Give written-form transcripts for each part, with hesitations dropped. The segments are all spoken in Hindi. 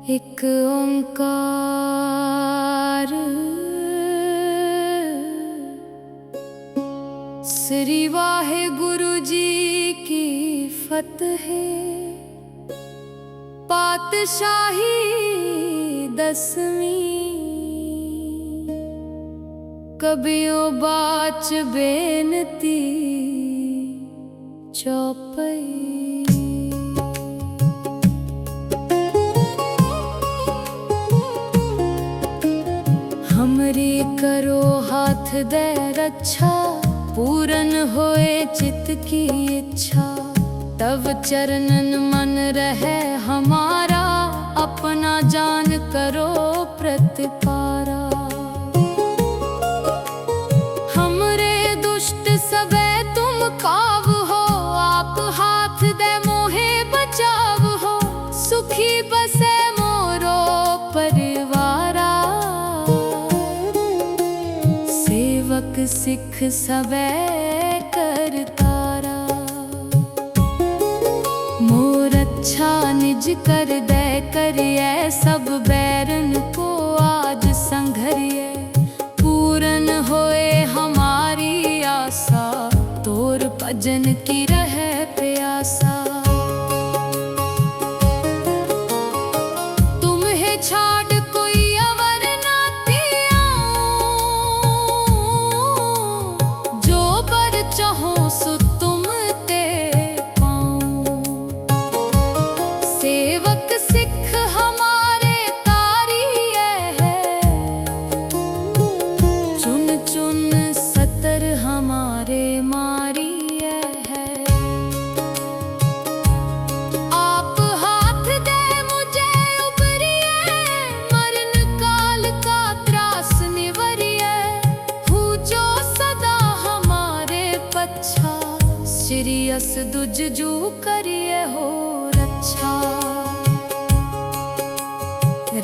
एक ओंकार श्री वाहेगुरु जी की फतेह। पातशाही 10वीं कबियो बाच बेनती चौपाई। हमरी करो हाथ दे रक्षा, पूरन होए चित्त की इच्छा। तब चरणन मन रहे हमारा, अपना जान करो प्रतिपारा। हमरे दुष्ट सबे तुम काव हो, आप हाथ दे मोहे बचाव हो। सुखी बसे मोरो परिवारा, सेवक सिख सबे करतारा। मोर अच्छा निज कर दे करिए, सब बैरन को आज संघरिए। पूरन होए हमारी आशा, तोर भजन की रहे प्यासा। तुम्हें छाड़ कोई अवर ना थियाऊं, जो बर चाहो सो तुम ते पाऊं। सेवक सिख हमारे तारिये है, चुन चुन सतर हमारे मारिये है। आप हाथ दे मुझे उबरिये, मरण काल का त्रास निवरिये। हूँ जो सदा हमारे पच्छा, श्री अस दुज जू करिए हो रक्षा।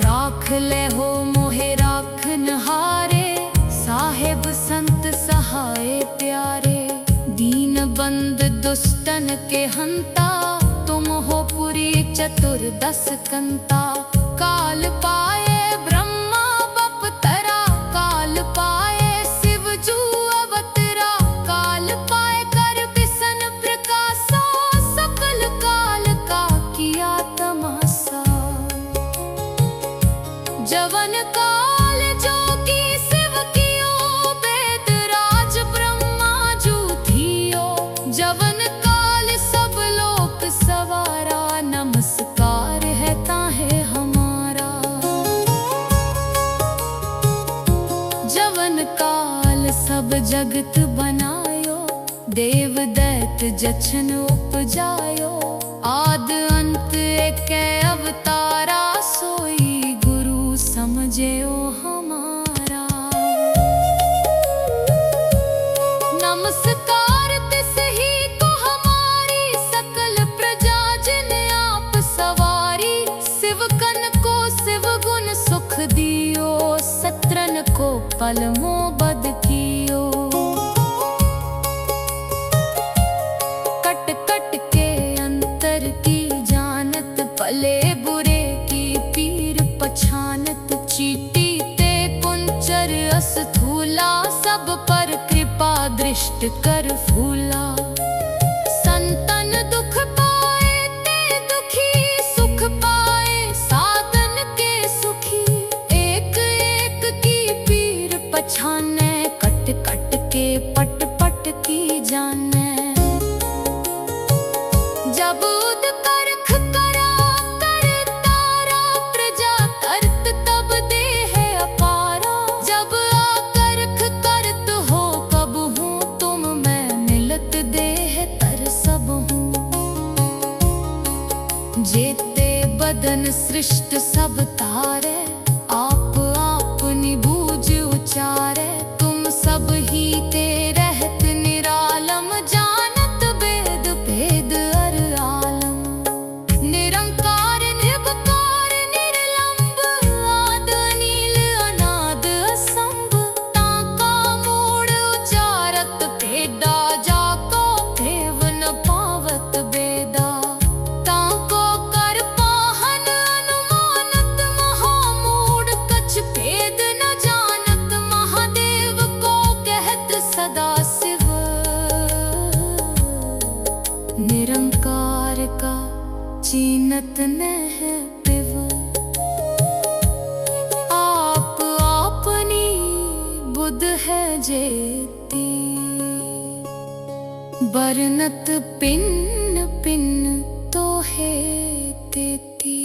राख ले हो मोहे राखन हारे, साहेब संत सहाय प्यारे। दीन बंद दुष्टन के हंता, तुम हो पुरी चतुर्दश कंता। काल पाए ब्रह्मा बपतरा, काल पाए शिव जू अवतरा। काल पाए कर बिसन प्रकाशा, सकल काल का किया तमाशा। जवन काल जोगी शिव कियो, वेद राज ब्रह्मा जू थियो। जवन काल सब लोक सवारा, नमस्कार है ताहे हमारा। जवन काल सब जगत बनायो, देव दैत जछन उपजायो। आद अंत एक अवतारा, सोई गुरु समझो हमारा। नमस्कार तिस ही को हमारी, सकल प्रजा जिन आप सवारी। शिवकन को शिव गुण सुख दियो, सत्रन को पल मोबद कियो। कट कट के अंतर की जानत, भले बुरे की पीर पछानत। चीटी ते कुंचर अस्थूला, सब पर कृपा दृष्ट कर फूला। संतन दुख पाए ते दुखी, सुख पाए साधन के सुखी। एक एक की पीर पछाने, कट कट के पट पट की जाने। जब उद करख करा कर तारा, प्रजा तरत तब दे है अपारा। जब आकरख करत हो कब हूँ, तुम मैं मिलत दे है तर सब हूँ। जेते बदन सृष्ट सब तारे, आप आपनी बूझ उचारे। तुम सब ही ते रहत निरालम, जानत वेद भेद अर आलम। निरंकार निर्विकार निर्लंब, आद अनील अनाद असंभ। ताका मूड उचारत भेदा, जाको देव न पावत बेदा। ताको कर पाहन अनुमानत, बरनत न है पिव आप आपनी बुध है जेती बरनत पिन पिन तो है तेती।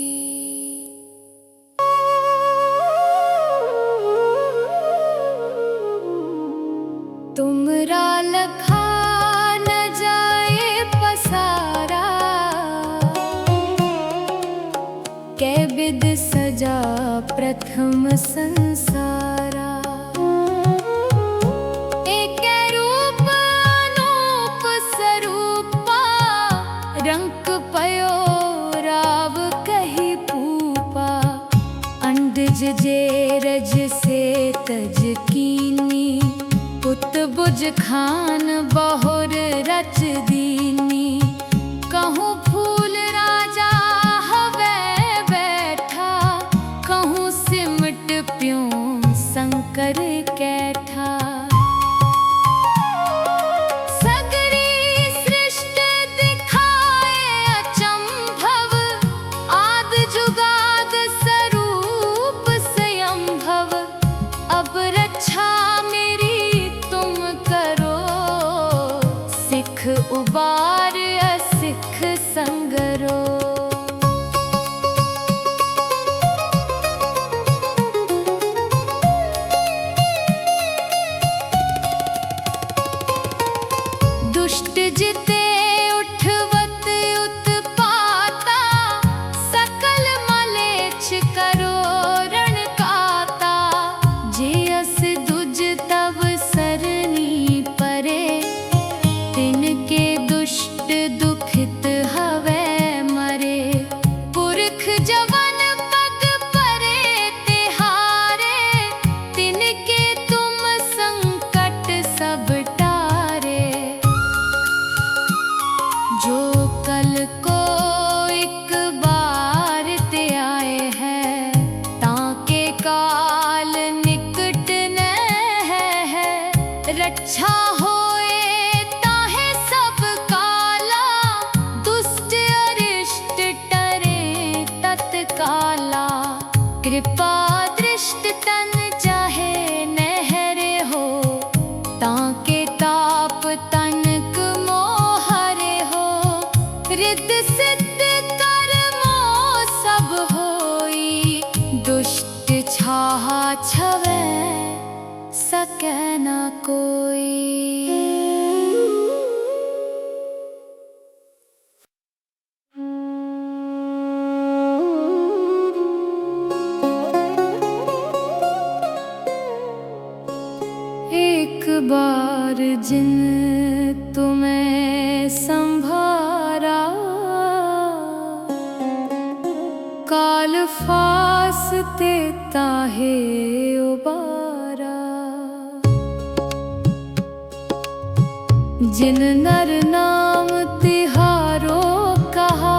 तुमरा लखा न जाए पसारा कै बिद सजा प्रथम संसारा एक रूप अनूप स्वरूपा रंक पयो राव कही पूपा अंडज जे रज से तज कीनी पुत बुझ खान बहुर रच दीनी कहूँ फूल राजा हवे बैठा कहूँ सिमट प्यों शंकर कैठा। सगरी सृष्टि दिखाए अचंभव आद जुगाद स्वरूप स्वयंभव अब रक्षा उबार असिख संगरो। दुष्ट जिते उठवत उत्पाता सकल मलेच्छ करो रण काता जे अस दुज तब सरनी परे तिनके दुष्ट दुखित हवे मरे पुरख जवन पग परे तिहारे तिनके तुम संकट सब टारे। जो कल को एक बार ते आए हैं ताके काल निकट न है रक्षा हो कृपा दृष्ट तन चाहे नहरे हो ताके ताप तनक मोहरे हो रिद्ध सिद्ध कर्मो सब होई दुष्ट छाहा छवे सकै न कोई। एक बार जिन तुम्हें संभारा काल फासते ताहे उबारा जिन नर नाम तिहारो कहा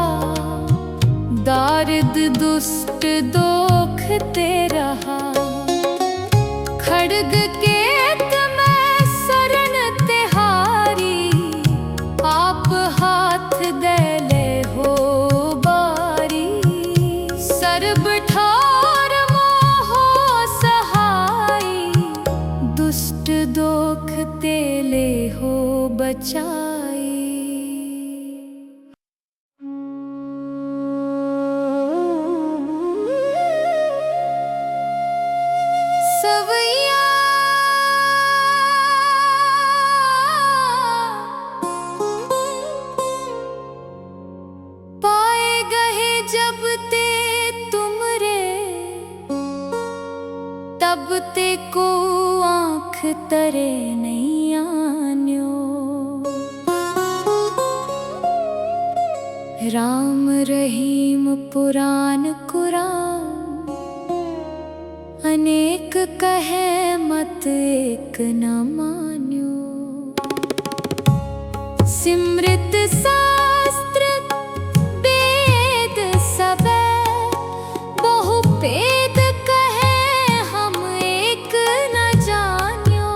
दारिद दुष्ट दोख ते रहा खड्ग के दोख तेले हो बचाई। सवैया पाए गए जब ते तुमरे तब ते को आँख तरे नहीं आन्यो राम रहीम पुराण कुरान अनेक कहे मत एक न मान्यो सिमृत शास्त्र वेद सबे बहु भेद कहे हम एक न जान्यो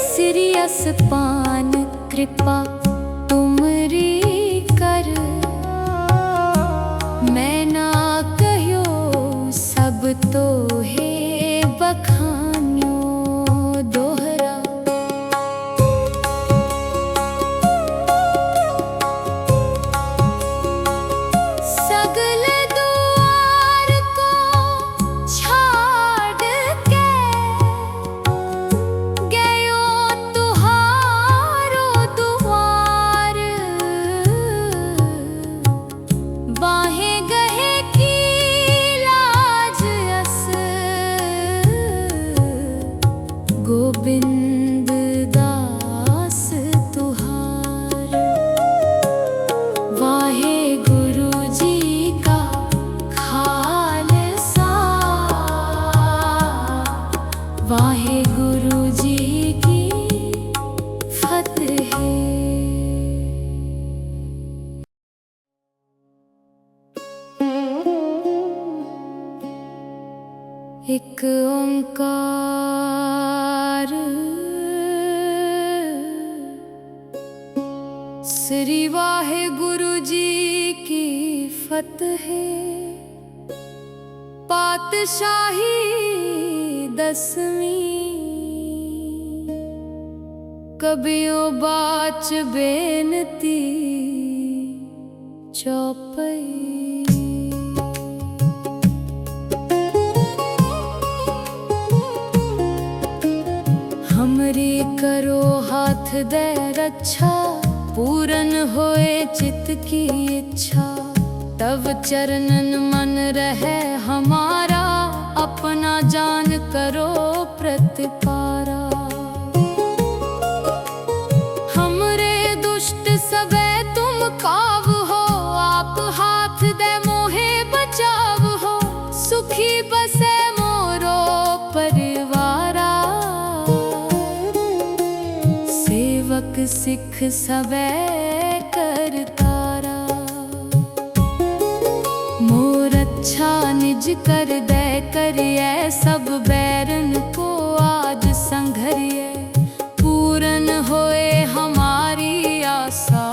सिरियस पान कृपा तुमरी कर एक ओंकार। श्री वाहेगुरु जी की फतेह। पातशाही 10वीं। कबियो बाच बेनती चौपई। हमरी करो हाथ दे रक्षा, पूरन होए चित्त की इच्छा। तब चरणन मन रहे हमारा, अपना जान करो प्रतिपारा। हमरे दुष्ट सबे तुम काव हो, आप हाथ दे मोहे बचाव हो। सुखी बसे मोरो परिवारा, सेवक सिख सबे करतारा। मोर अच्छा निज कर दे करिए, सब बैरन को आज संघरिए। पूरन होए हमारी आशा,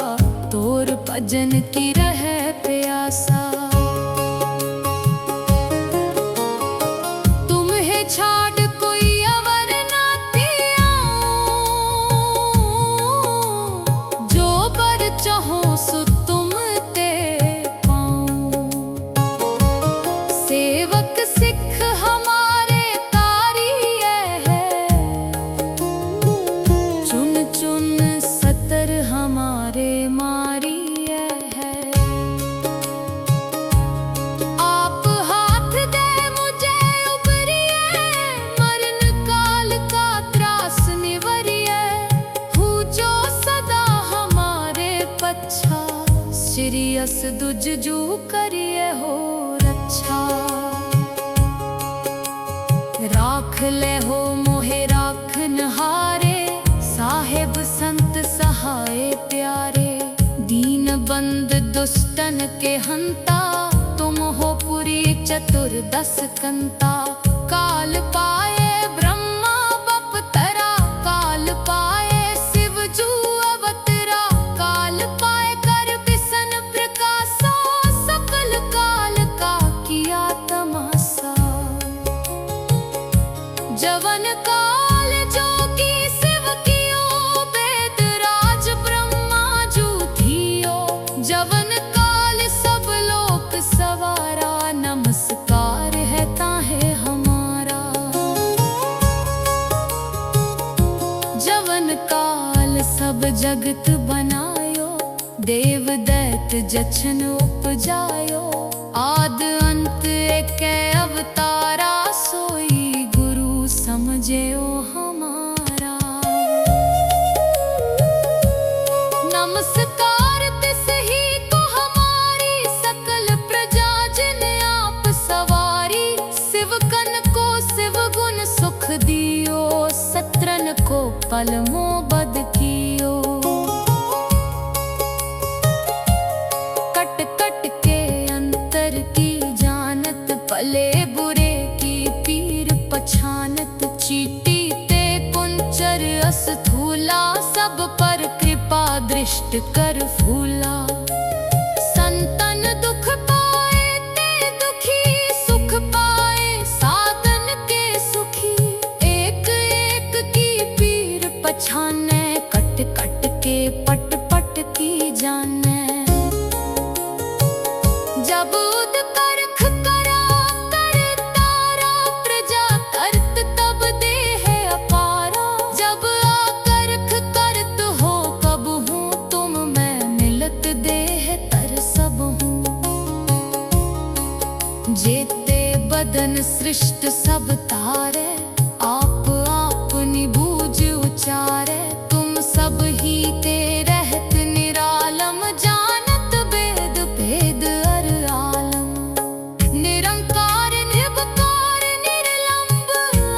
तोर भजन की रहे प्यासा। तुम्हें छाड़ कोई अवर ना तियाऊं, जो बर चाहो सो तुम ते पाऊं। सेवक सिख हमारे तारिये है, चुन चुन सतर हमारे मारिये है। आप हाथ दे मुझे उबरिए, मरण काल का त्रास निवरिए। हूँ जो सदा हमारे पच्छा, श्री अस दुज जू करिए हो रक्षा। राख ले हो मोहे राखन हारे, साहेब संत सहाय प्यारे। दीन बंद दुष्टन के हंता, तुम हो पुरी चतुर्दश कंता। काल पाए ब्रह्मा बपतरा, काल पाए शिव जू अवतरा। काल पाए कर बिसन प्रकाशा, सकल काल का किया तमाशा। जवन काल जोगी शिव कियो, वेद राज ब्रह्मा जू थियो। जवन काल सब लोक सवारा, नमस्कार है ताहे हमारा। जवन काल सब जगत बनायो, देव दैत जछन उपजायो। आद अंत एक अवतारा, सोई गुरु समझेओ हमारा। नमस्कार तिस ही को हमारी, सकल प्रजा जिन आप सवारी। शिवकन को शिव गुण सुख दियो, सत्रन को पल मोबद कियो। कट कट के अंतर की जानत, भले बुरे की पीर पछानत। चीटी ते कुंचर अस्थूला, सब पर कृपा दृष्ट कर फूला। संतन दुख पाए ते दुखी, सुख पाए साधन के सुखी। एक एक की पीर पछाने, कट कट के पट पट की जाने। जब उद करख करा करतारा, प्रजा करत तब देह अपारा। जब आकरख करत हो कब हूँ, तुम मैं मिलत देह तर सब हूँ। जेते बदन सृष्ट सब तारे, आप आपनी बूझ उचारे। तुम सब ही ते रहत निरालम, जानत वेद भेद अर आलम। निरंकार निर्विकार निर्लंब,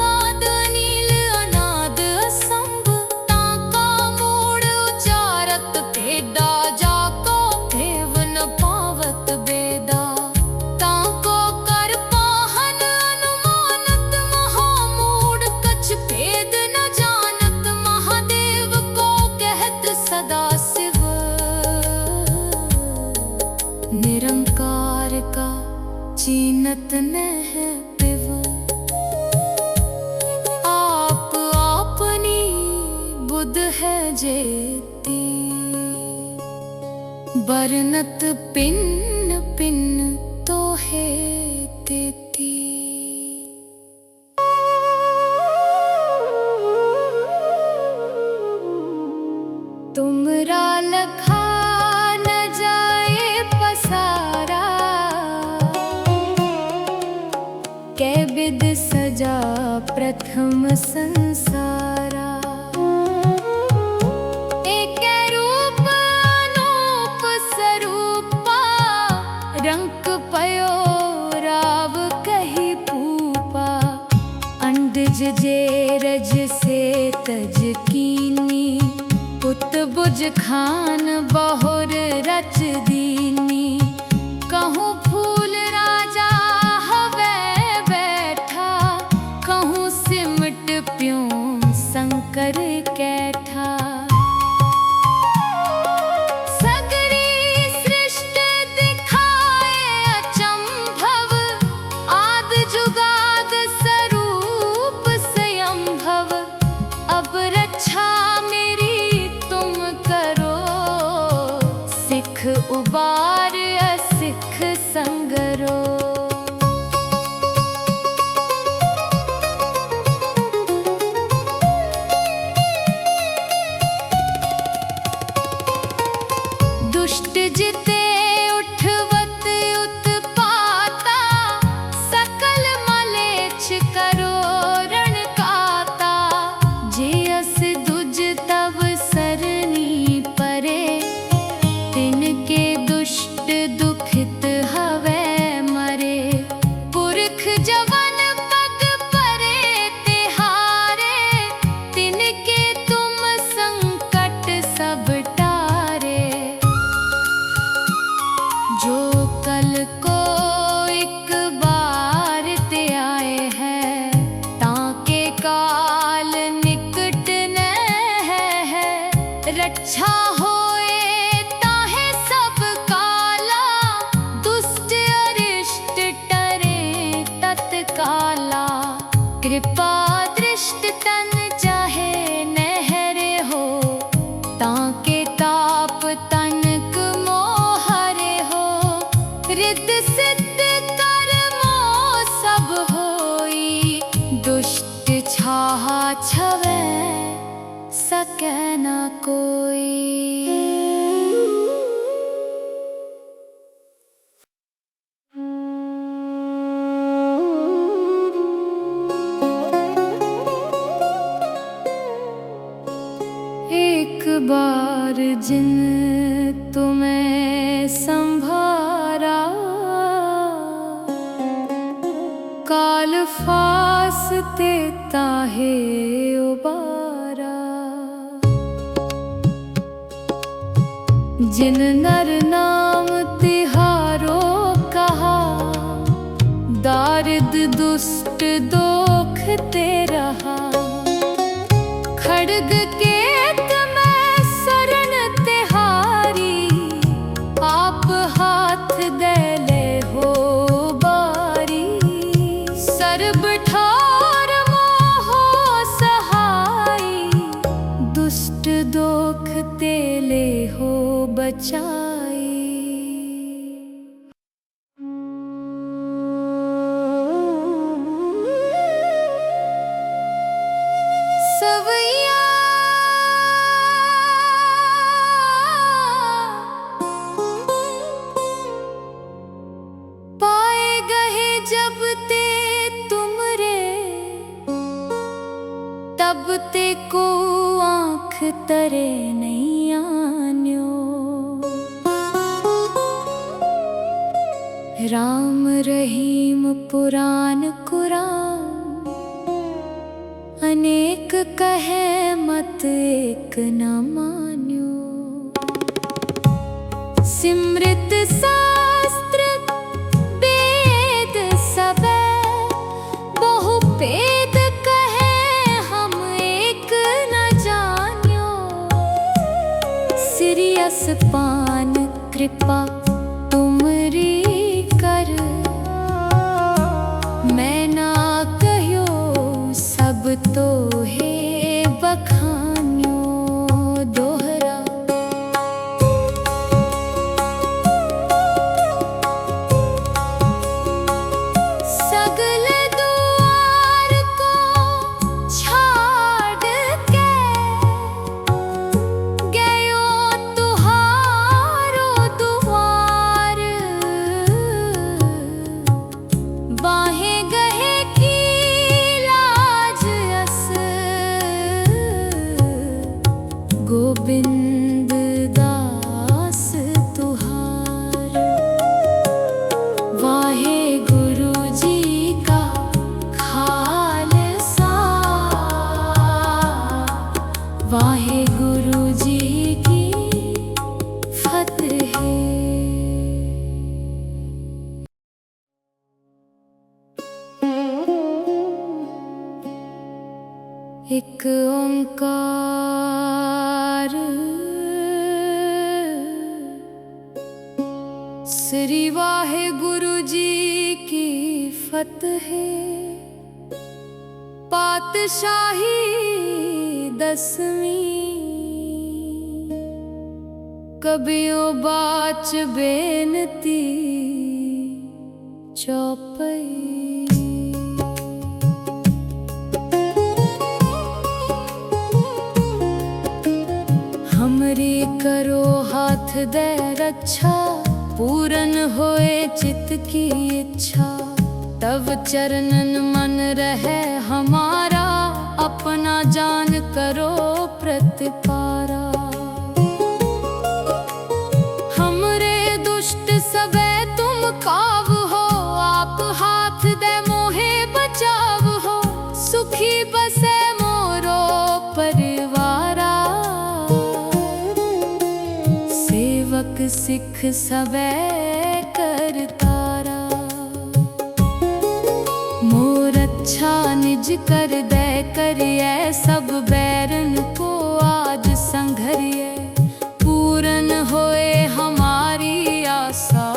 आद नील अनाद असंभ। ताका मूड उचारत भेदा, जाको देव न पावत बेदा। ताको कर पाहन अनुमानत, निरंकार का चीनत न है पिव। आप आपनी बुध है जेती, बरनत पिन पिन तो है तेती। तुमरा लखा न जाए पसारा, कै बिद सजा प्रथम संसारा। एक रूप अनूप स्वरूपा, रंक पयो राव कही पूपा। अंडज जे रज से तज कीनी, पुत बुझ खान बहुर रच दीनी। कहूँ फूल राजा हवे बैठा, कहूँ सिमट प्यों शंकर कैठा। सगरी सृष्टि दिखाए अचंभव, आद जुगाद स्वरूप स्वयंभव। अब रक्षा सिख उबार असिख संगरो। दुष्ट जिते उठवत उत्पाता, सकल मलेच्छ करो रण काता। जे अस दुज तब सरनी परे, तिनके दुष्ट दुखित हवे मरे। पुरख जवन पग परे तिहारे, तिनके तुम संकट सब टारे। जो कल को एक बार ते आए हैं, ताके काल निकट न है। रक्षा होए ताहे सब काला, दुष्ट अरिष्ट टरे तत्काला। कृपा दृष्ट तन चाहे नहरे हो, ताके ताप तनक मोहरे हो। रिद्ध सिद्ध कर्मो सब होई, दुष्ट छाहा छवै सकै न कोई। एक बार जिन तुम्हें संभारा, काल फासते ताहे उबारा। जिन नर नाम तिहारो कहा, दारिद दुष्ट दोख ते रहा। खड्ग केत में शरण तिहारी, आप हाथ देले हो बारी। सर्ब ठार मोहो सहाई, दुष्ट दोख तेले हो बचाई। सवैया पाए गए जब ते तुमरे, तब ते को आँख तरे नहीं आन्यो। राम रहीम पुराण कुरान, अनेक कहे मत एक न मान्यो। सिमृत शास्त्र वेद सबे, बहु भेद कहे हम एक न जान्यो। सिरियस पान कृपा तुम दोहे बखान्यो दोहरा। सगल दुआर को छाड़ के गयो तुहारो दुआर। बाहें गहे की लाज अस गोबिंद दास तुहार। वाहे गुरु जी का खालसा, वाहे गुरु जी की फतेह। एक ओंकार श्री वाहे गुरु जी की फतेह। पातशाही दसवीं कबियो बाच बेनती चौपई। हमरी करो हाथ दे रक्षा, पूरन होए चित की इच्छा। तब चरणन मन रहे हमारा, अपना जान करो प्रतिपारा। हमरे दुष्ट सबे तुम काव हो, आप हाथ दे मोहे बचाव हो। सुखी बसे मोरो परिवारा, सेवक सिख सबे करतारा। मोर अच्छा निज कर दे करिए, सब बैरन को आज संघरिए। पूरन होए हमारी आशा,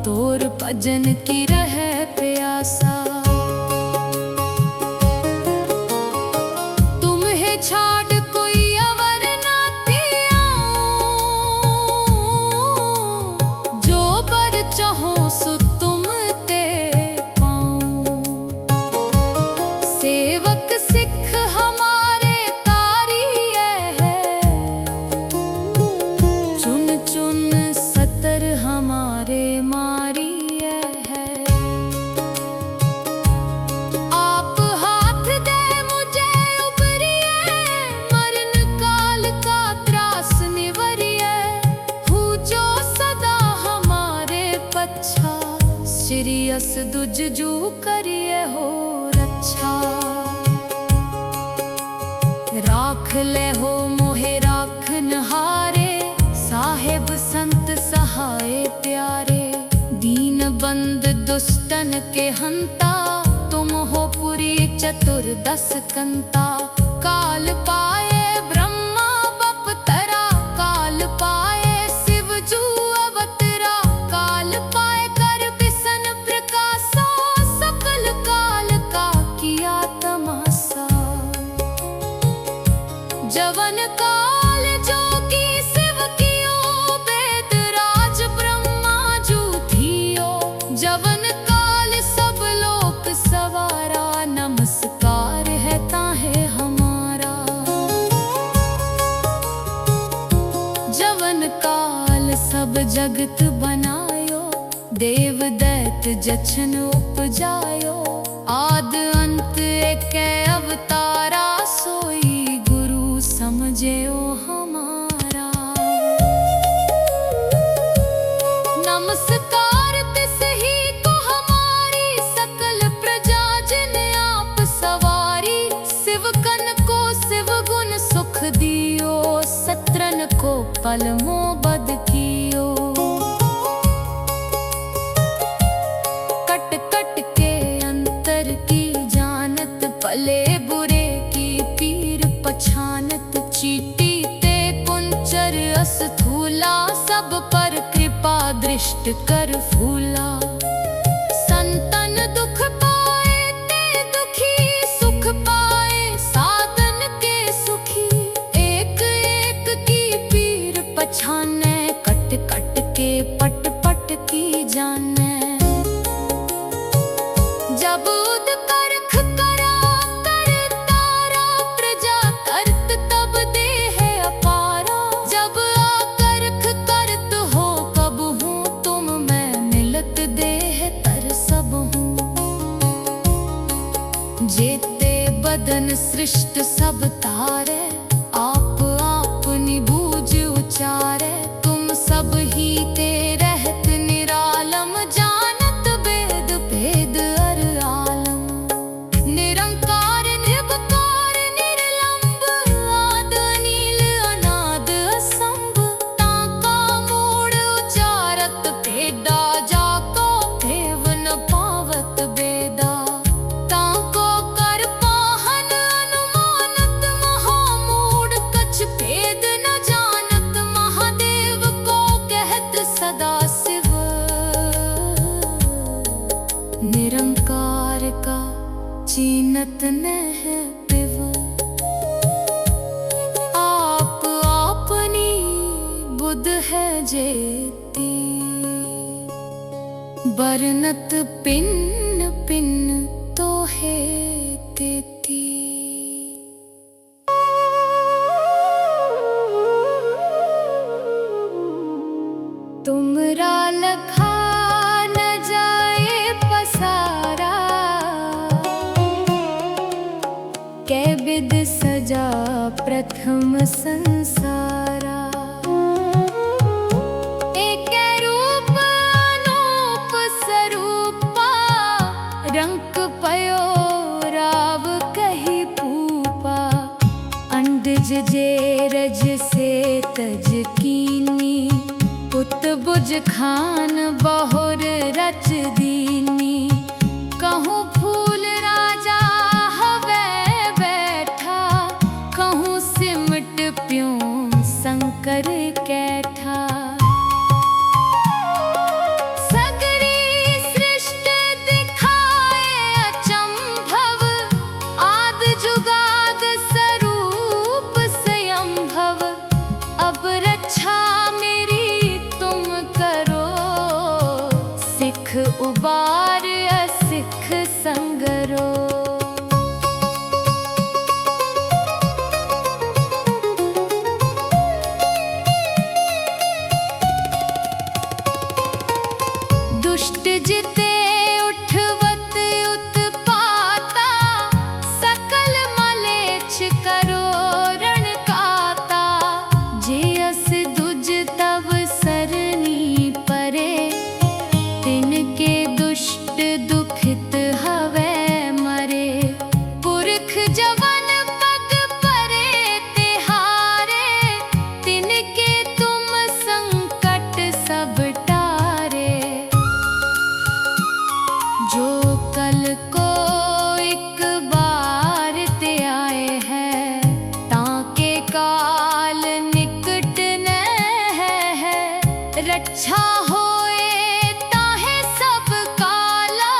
तोर भजन की रहे प्यासा। तुम्हें छाड़ कोई अवर ना तियाऊं, जो बर चाहो सो तुम ते पाऊं। सेवक सिख हमारे तारिये है, चुन चुन सतर हमारे मारिये है। आप हाथ दे मुझे उबरिए, मरण काल का त्रास निवरिए। हूँ जो सदा हमारे पच्छा, श्रीयस दुज जू करिए हो रक्षा। राख ले हो मोहे राखन हारे, साहेब संत सहाय प्यारे। दीन बंद दुष्टन के हंता, तुम हो पुरी चतुर्दश कंता। काल पाए ब्रह्मा बपतरा, काल पाए शिव जू अवतरा। काल पाए कर बिसन प्रकाशा, सकल काल का किया तमाशा। जवन काल जोगी शिव कियो, वेद राज ब्रह्मा जू थियो। जवन काल सब लोक सवारा, नमस्कार है ताहे हमारा। जवन काल सब जगत बनायो, देव दैत जछन उपजायो। आद अंत एक अवतारा, सोई गुरु समझेओ हमारा। नमस्कार तिस ही को हमारी, सकल प्रजा जिन आप सवारी। शिवकन को शिव गुण सुख दियो, सत्रन को पल मोबद कियो। कट कट के अंतर की जानत, भले बुरे की पीर पछानत। चीटी ते कुंचर अस्थूला, सब पर कृपा दृष्ट कर फूला। संतन दुख पाए ते दुखी सुख पाए, सा कट कट के पट पट की जाने। जब उद करख करा कर तारा प्रजा करत तब देह अपारा। जब आकरख करत हो कब हूँ तुम मैं मिलत देह तर सब हूँ। जेते बदन सृष्ट सब तारे आप आपनी बूझ उचारे। तुम सब ही ते रहत निरालम जानत वेद भेद अर आलम। निरंकार निर्विकार निर्लंब आद अनील अनाद असंभ। ताका मूढ़ उचारत भेदा जाको भेव न पावत बेदा। ताको कर पाहन अनुमानत महामूढ़ कछ भेद न जानत। महादेव को कहत सदा शिव निरंकार का चीनत न है पिव। आप आपनी बुध है जेती बरनत पिन्न पिन्न तो है तेती। तुमरा लखा न जाए पसारा कै विद सजा प्रथम संसारा। एक रूप अनूप स्वरूपा रंक पयो राव कही पूपा। अंडज जे रज से तज कीनी पुत बुझ खान बहुर रच दीनी। कहूँ फूल राजा हवे बैठा कहूँ सिमट प्यों शंकर कैठा। सगरी सृष्टि दिखाए अचंभव आद जुगाद स्वरूप स्वयंभव। अब रक्षा मेरी तुम करो सिख उबार असिख संगरो। दुष्ट जिते उठवत उत्पाता सकल मलेच्छ करो रण काता। जे अस दुज तव सरनी परे तिनके दुष्ट दुखित हवे मरे। पुरख जवन पग परे तिहारे तिनके तुम संकट सब टारे। जो कल को एक बार ते आए हैं ताके काल निकट न है। रक्षा होए ताहे सब काला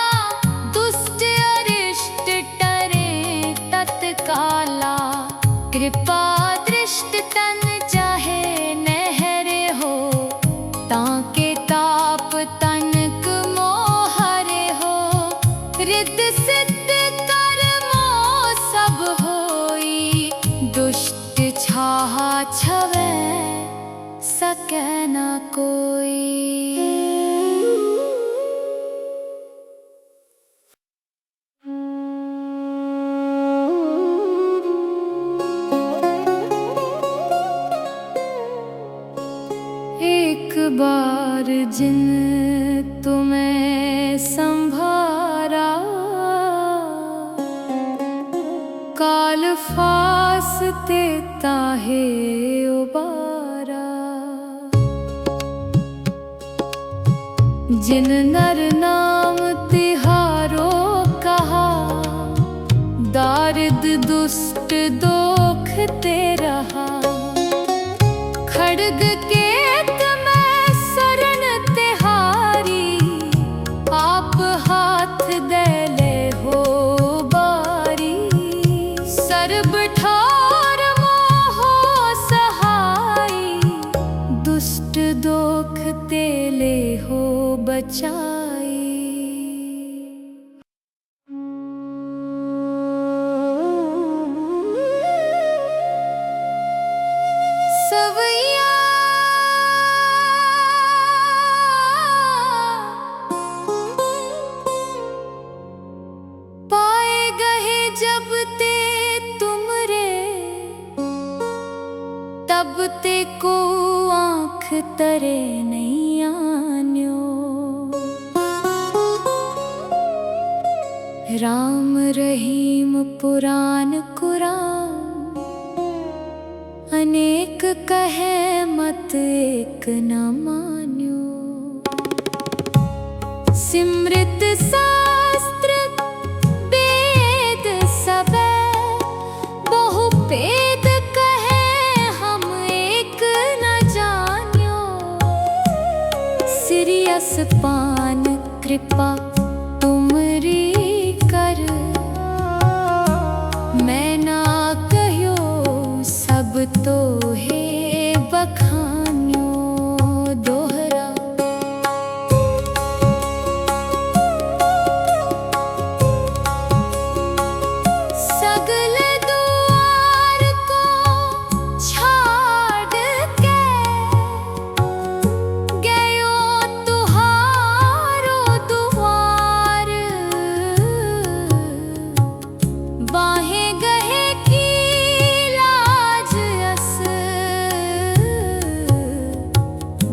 दुष्ट अरिष्ट टरे तत्काला। कृपा दृष्ट तन चाहे नहरे हो ताके ताप तनक मोहरे हो। रिद्ध सिद्ध कर्मो सब होई दुष्ट छाहा छवै सकै न कोई। एक बार जिन तुम्हें संभारा काल फासते ताहे उबारा। जिन नर नाम तिहारो कहा दारिद दुष्ट दोख ते रहा। खड्ग केत मैं शरण तिहारी आप हाथ दे ले हो बारी। सर्ब ठार मोह सहाई दुष्ट दो संतोख तेले हो बचाई। सवैया पाए गए जब ते तुमरे, तब ते को आँख तरे नहीं आन्यो। राम रहीम पुराण कुरान, अनेक कहे मत एक न मान्यो। सिमृत शास्त्र वेद सबे, बहु भेद कहे हम एक न जान्यो। सिरियस पान कृपा तुमरी कर, मैं ना कह्यो सब तो है बखान्यो दोहरा। सगल द्वार को छाड़ के, गयो तुहारो दुआर। बाहे गहे की लाज अस,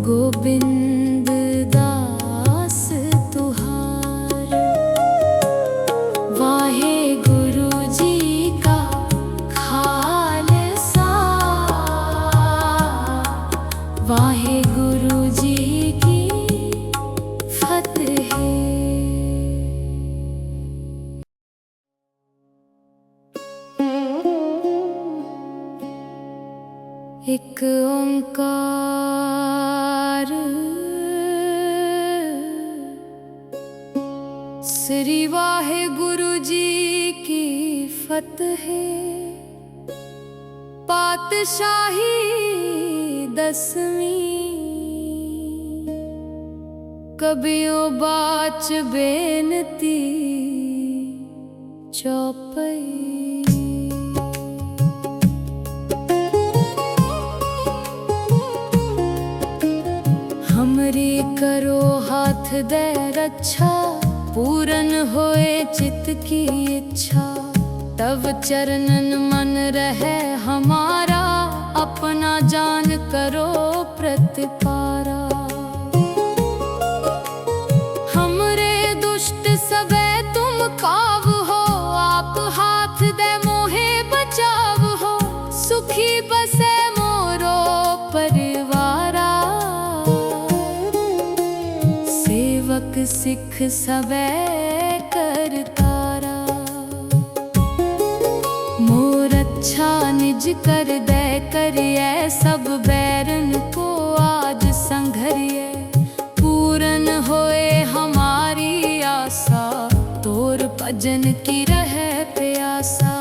गोविंद दास तुहार। वाहे गुरु जी का खालसा, वाहे गुरु जी की फतेह। एक ओंकार, श्री वाहे गुरु जी की फतेह। पातशाही 10वीं, कबियो बाच बेनती चौपई। हमरी करो हाथ दे रक्षा, पूरन होए चित की इच्छा। तब चरणन मन रहे हमारा, अपना जान करो प्रतिपारा। हमरे दुष्ट सबे तुम काव हो, आप हाथ दे मोहे बचाव हो। सुखी बसे मोरो परिवारा, सेवक सिख सबे करतारा। मोर अच्छा निज कर दे करिए, सब बैरन को आज संघरिए। पूरन होए हमारी आशा, तोर भजन की रहे प्यासा।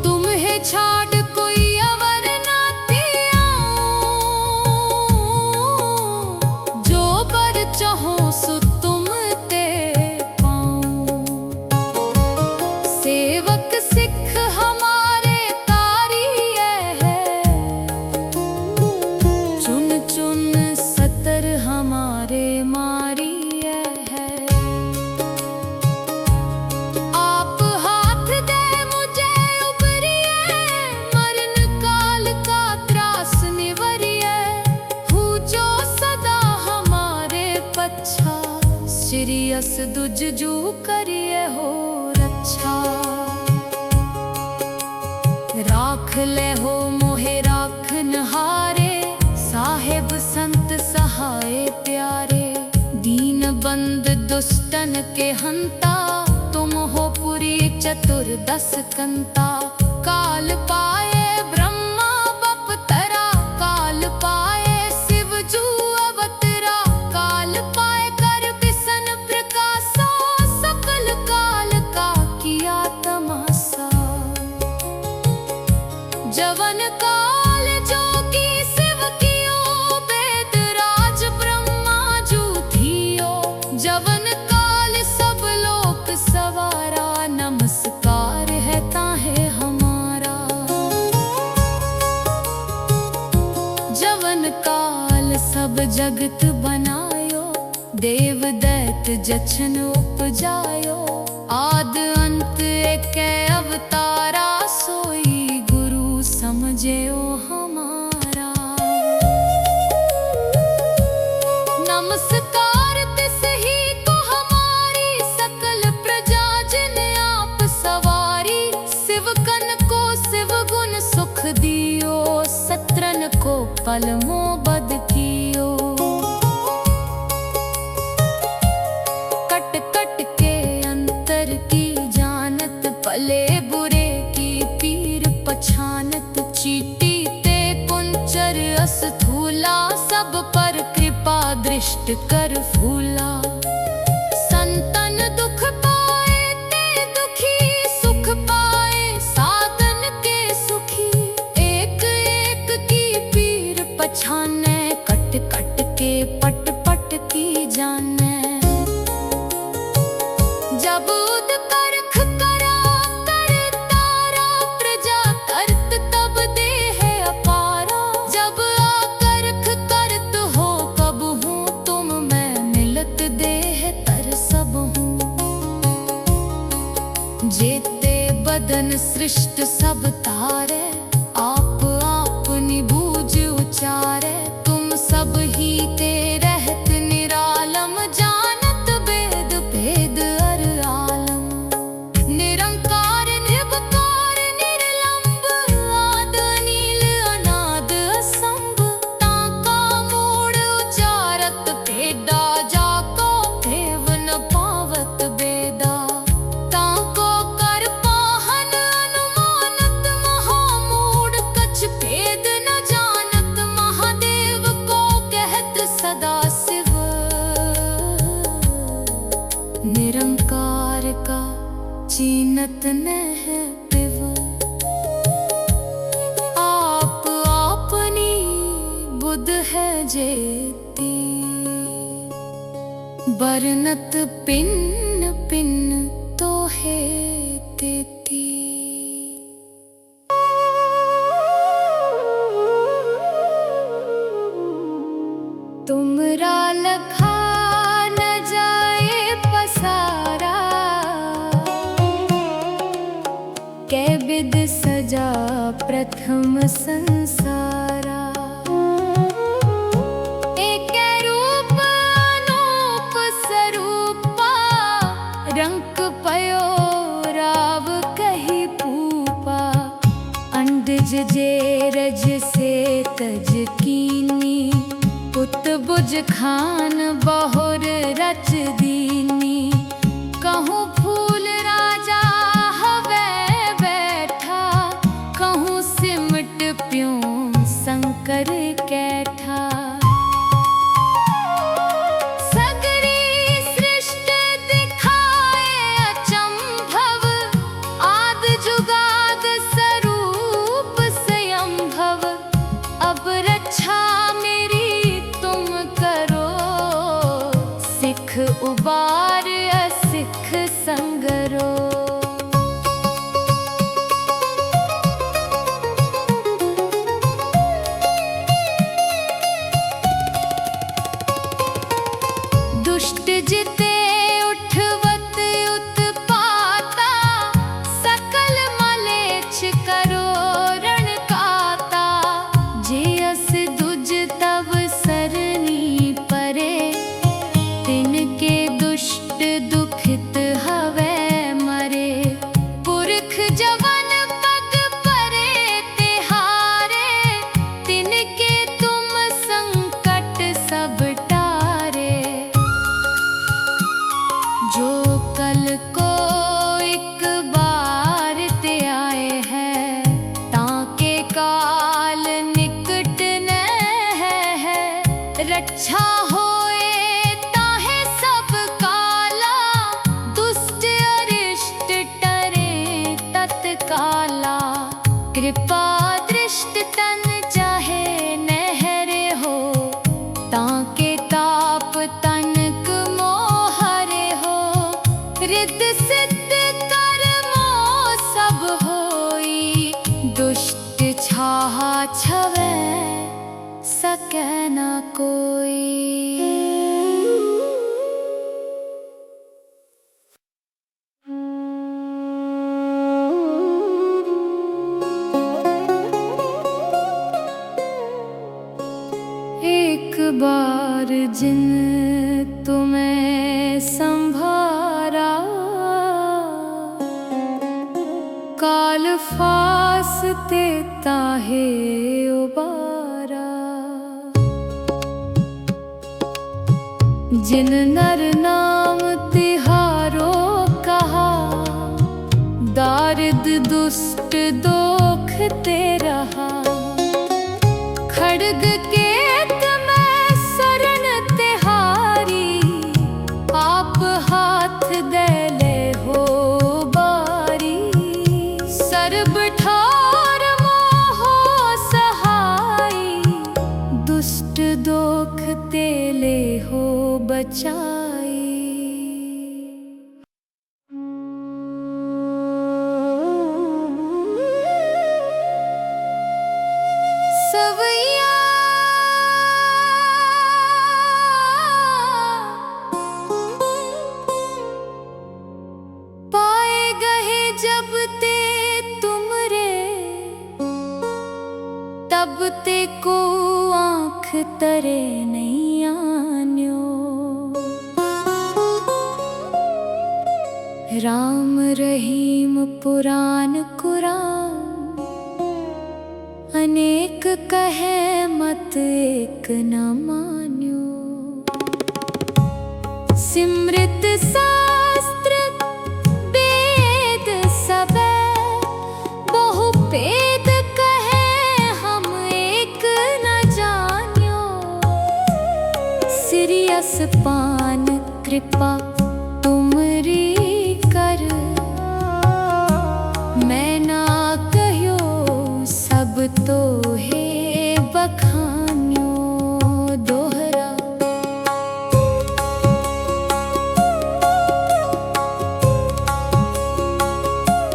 तुम्हें छाड़ कोई अवर ना त्याऊं, जो बर चाहो सो तुम ते पाऊं। सेवक सिख हमारे तारिये है, चुन चुन सतर हमारे मारिये है। आप हाथ दे मुझे उबरिए, मरण काल का त्रास निवरिए। हूँ जो सदा हमारे पच्छा, सिरियस दुजजू करिए हो रक्षा। राख ले हो मोहे राखन हारे, साहेब संत सहाय प्यारे। दीन बंद दुष्टन के हंता, तुम हो पुरी चतुर्दश कंता। काल पाए ब्रह्मा बपतरा, काल पाए शिव जू अवतरा। काल पाए कर बिसन प्रकाशा, सकल काल का किया तमाशा। जवन काल जो काल सब जगत बनायो, देव दैत जछन उपजायो। आद अंत एक अवतारा, सोई गुरु समझेओ हमारा। नमस्कार तिस ही को हमारी, सकल प्रजा जिन आप सवारी। शिवकन को शिव गुण सुख दियो, सत्रन को पल मोबद कियो। कट कट के अंतर की जानत, भले बुरे की पीर पछानत। चीटी ते कुंचर अस्थूला, सब पर कृपा दृष्ट कर फूला। संतन दुख पाए ते दुखी, सुख पाए साधन के सुखी। एक एक की पीर पछाने, कट कट के पट पट की जाने। जब उद करख करा कर तारा, प्रजा करत तब देह अपारा। जब आकरख करत हो कब हूँ, तुम मैं मिलत देह तर सब हूँ। जेते बदन सृष्ट सब तारे, आप आपनी बूझ उचारे। तुम सब ही ते रहत निरालम, जानत वेद भेद अर आलम। निरंकार निर्विकार निर्लंब, आद अनील अनाद असंभ। ताका मूढ़ उचारत भेदा, जाको देव न पावत बेदा। ताको कर पाहन अनुमानत, महामूढ़ कछ भेद न जानत। महादेव को कहत सदा शिव, निरंकार का चीनत न है पिव। आप आपनी बुध है जेती, बरनत पिन्न पिन्न तो है तेती। तुमरा लखा न जाए पसारा, कै बिद सजा प्रथम संसारा। एक रूप अनूप स्वरूपा, रंक पयो राव कही पूपा। अंडज जे रज से तज कीनी, पुत बुझ खान बहुर रच दीनी। कहूँ फूल राजा हवे बैठा, कहूँ सिमट प्यों शंकर कैठा। सगरी सृष्ट दिखाए अचंभव, आद जुगाद स्वरूप स्वयंभव। अब रक्षा सिख उबार असिख संगरो। दुष्ट जिते उठवत उत्पाता, सकल मलेच्छ करो रण काता। जे अस दुज तब सरनी परे, तिनके दुष्ट दुखित हवे मरे। पुरख जवन पग परे तिहारे, तिनके तुम संकट सब टारे। जो कल को एक बार ते आए हैं, ताके काल निकट न है। रक्षा होए ताहे सब काला, दुष्ट अरिष्ट टरे तत्काला। कृपा दृष्ट तन चाहे नहरे हो, ताके ताप तनक मोहरे हो। रिद सिद्ध कर्मो सब होई, दुष्ट छाहा छवे सके कोई। एक बार जिन तुम्हें संभारा, काल फासते ताहे उबारा। जिन नर नाम तिहारो कहा, दारिद दुष्ट दोख ते रहा। खड्ग के मैं शरण तिहारी, आप हाथ दे ले हो बारी। सर्ब ठार मोहो सहाई, दुष्ट दोख ते ले हो बचाई। सवैया पाए गए जब ते तुमरे, तब ते को आँख तरे नहीं आन्यो। राम रहीम पुराण कुरान, अनेक कहे मत एक न मान्यो। सिमृत शास्त्र वेद सबे, बहु भेद कहे हम एक न जान्यो। सिरियस पान कृपा तुमरी कर, मैं ना कहो सब तो है बखान्यो दोहरा।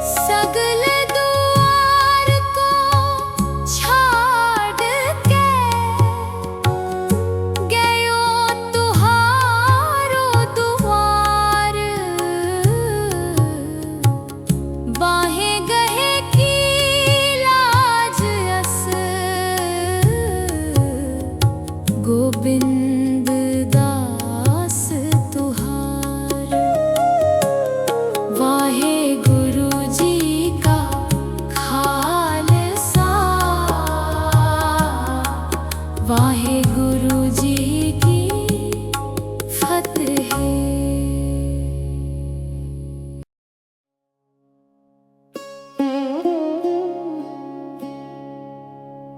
सगल द्वार को छाड़ के, गयो तुहारो द्वार। बाहे गहे की लाज अस, गोविंद दास तुहार। वाहे गुरु जी का खालसा, वाहे गुरु जी की फतेह।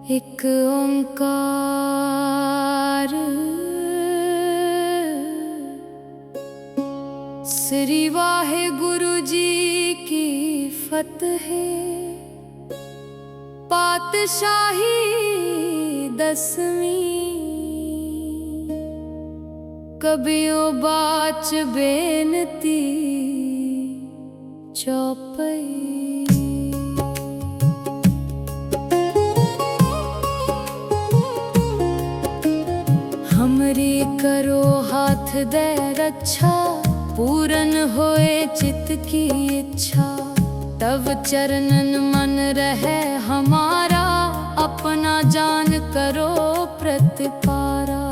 एक ओंकार, श्री वाहे गुरु जी की फतेह। पातशाही 10वीं, कबियो बाच बेनती चौपई। हमरी करो हाथ दे रक्षा, पूरन होए चित्त की इच्छा। तब चरणन मन रहे हमारा, अपना जान करो प्रतिपारा।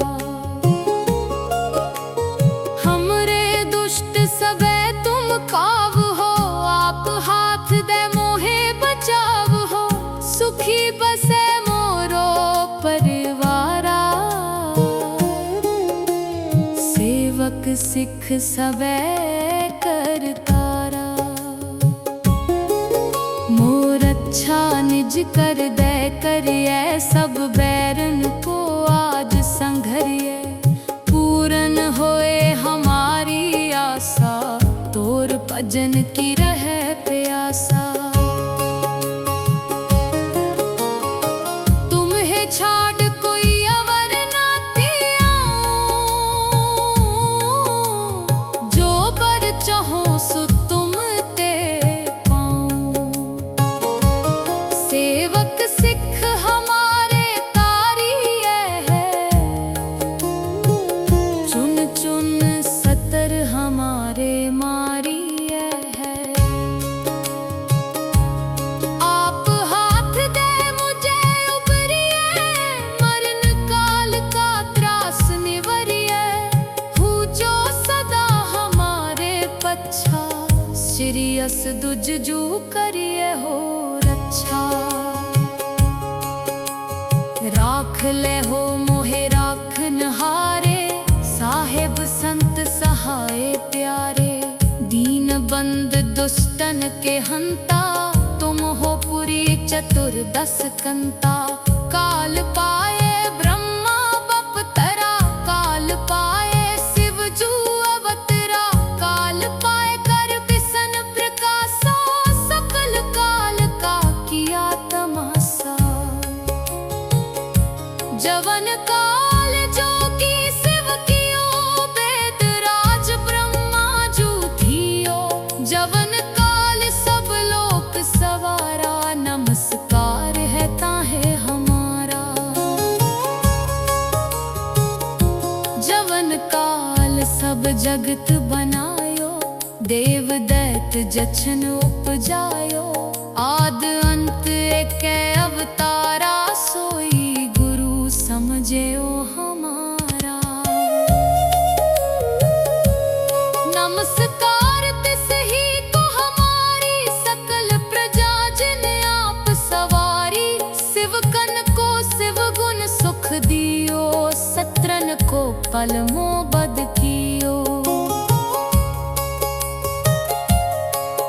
हमरे दुष्ट सबे तुम काव हो, आप हाथ दे मोहे बचाव हो। सुखी बसे मोरो परिवारा, सेवक सिख सबे करतारा। मोर अच्छा निज कर दे करिए, सब बैरन को आज संघरिए। पूरन होए हमारी आशा, तोर भजन की रहे प्यासा। तुम्हें छाड़ कोई अवर ना तियाऊं, जो बर चाहो सो तुम ते पाऊं। सेवक सिख हमारे ता दुज जू करिए हो रक्षा। राख ले हो मोहे राखन हारे, साहेब संत सहाय प्यारे। दीन बंद दुष्टन के हंता, तुम हो पुरी चतुर्दश कंता। काल पाए ब्रह्मा बपतरा, काल पाए शिव जू अवतरा। काल पाए कर बिसन प्रकाशा, सकल काल का किया तमाशा। जवन काल जोगी शिव कियो, वेद राज ब्रह्मा जू थियो। जवन काल सब लोक सवारा, नमस्कार है ताहे हमारा। जवन काल सब जगत बनायो, देव दैत जछन उपजायो। आद अंत एकै अवतारा, सोई गुरु समझेओ हमारा। नमस्कार तिस ही को हमारी, सकल प्रजा जिन आप सवारी। शिव कन को शिव गुण सुख दियो, सत्रन को पल मोबद कियो।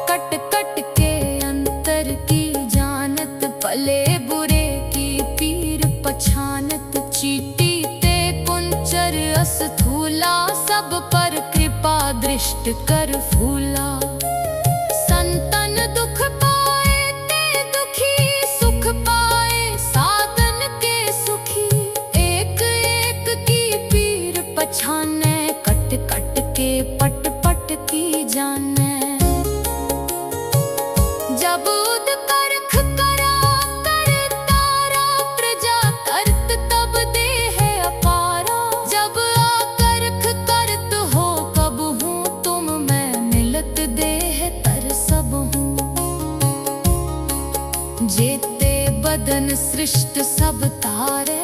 कट कट के अंतर की जानत, भले बुरे की पीर पछानत। चीटी ते कुंचर अस्थूला, सब पर कृपा दृष्ट कर फूला। संतन दुख पाए ते दुखी, सुख पाए साधन के सुखी। एक एक की पीर पछाने, कट कट के पट पट की जाने। जब उद करख करा कर तारा, प्रजा करत तब दे है अपारा। जब आकरख करत हो कब हूँ, तुम मैं मिलत देह तर सब हूँ। जेते बदन सृष्ट सब तारे,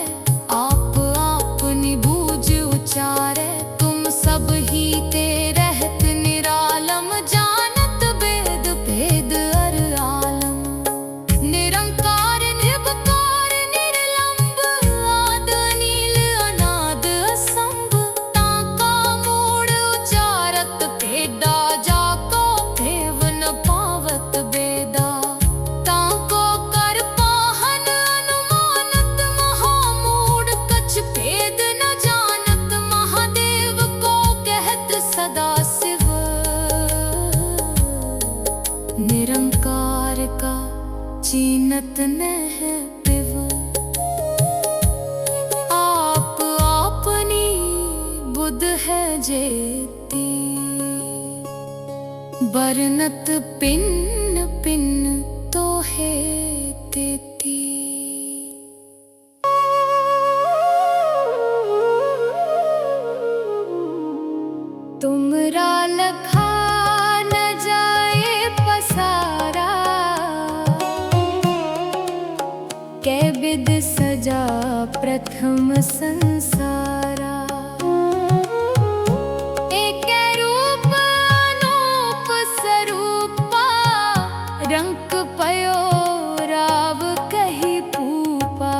आप आपनी बूझ उचारे। तुम सब ही ते रहत निरालम, जानत वेद भेद अर आलम। निरंकार निर्विकार निर्लंब, आद नील अनाद असंभ। ताका मूड उचारत भेदा, जाको भेव न पावत बेदा। ताको कर पाहन अनुमानत, महामूढ़ कछ भेद न जानत। महादेव को कहत सदा शिव, निरंकार का चीनत न है पिव। आप आपनी बुध है जेती, बरनत पिन पिन तो है तेती। तुमरा लखा न जाए पसारा, कै विद सजा प्रथम संसारा। एक रूप अनूप स्वरूपा, रंक पयो राव कही पूपा।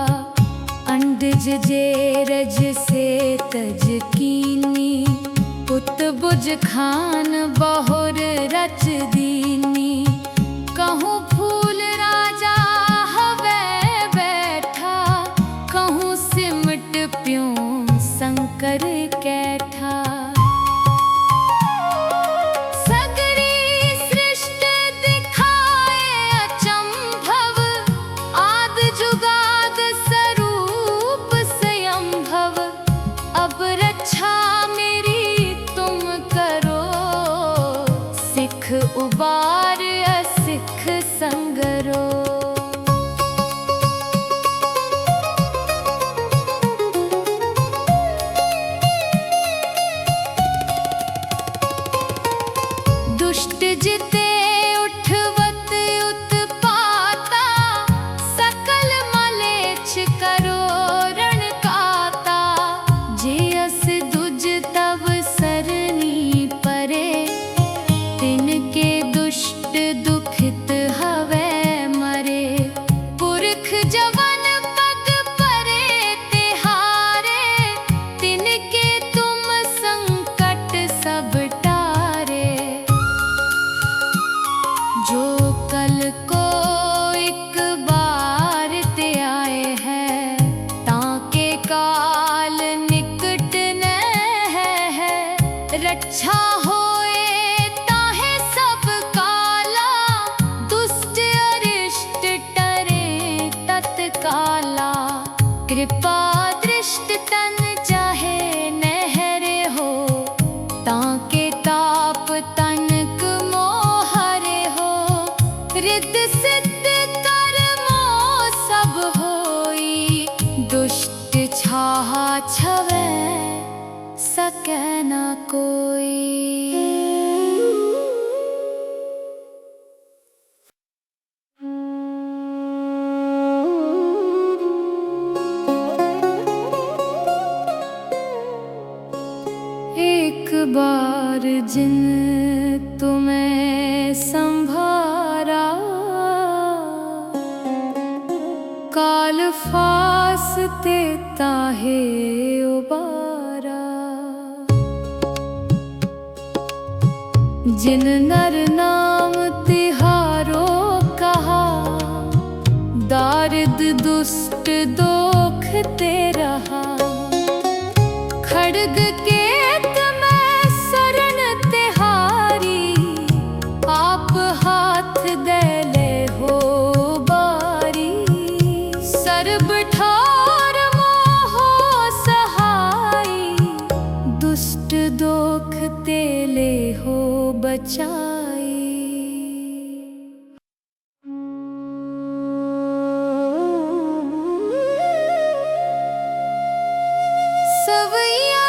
अंडज जे रज से तज कीनी, पुत बुझ खान बहुर रच दीनी। कहूँ फूल राजा हवे बैठा, कहूँ सिमट प्यों शंकर कैठा। सगरी सृष्ट दिखाए अचंभव, आद जुगाद स्वरूप स्वयंभव। अब रक्षा मेरी तुम करो, सिख उबार असिख संगरो। दुष्ट जिते उठवत उत्पाता, सकल मलेच्छ करो रण काता। जे अस दुज तब सरनी परे, तिनके दुष्ट इष्ट तन चाहे नहरे हो, ताके ताप तनक मोहरे हो। रिद्ध सिद्ध कर्मो सब होई, दुष्ट छाहा छवै सकै न कोई। एक बार जिन तुम्हें संभारा, काल फासते ताहे उबारा। जिन नर नाम तिहारो कहा, दारिद दुष्ट दोख ते रहा। खड्ग केत में शरण तिहारी, आप हाथ दे ले हो बारी। सर्ब ठार मोहो सहाई, दुष्ट दोख ते ले हो बचाई। सवैया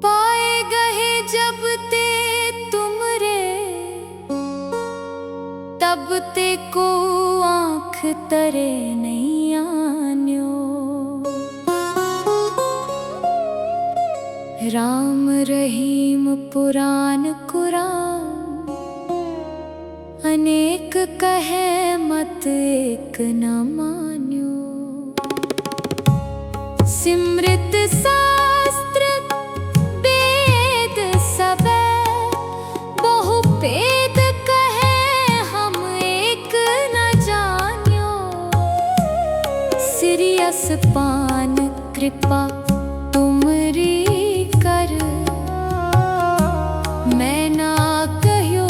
पाए गए जब ते तुमरे, तब ते को आँख तरे नहीं आन्यो। राम रहीम पुराण कुरान, अनेक कहे मत एक न मान्यो। सिमृत शास्त्र वेद सबे, बहु भेद कहे हम एक न जान्यो। सिरियस पान कृपा तुमरी कर, मैं ना कह्यो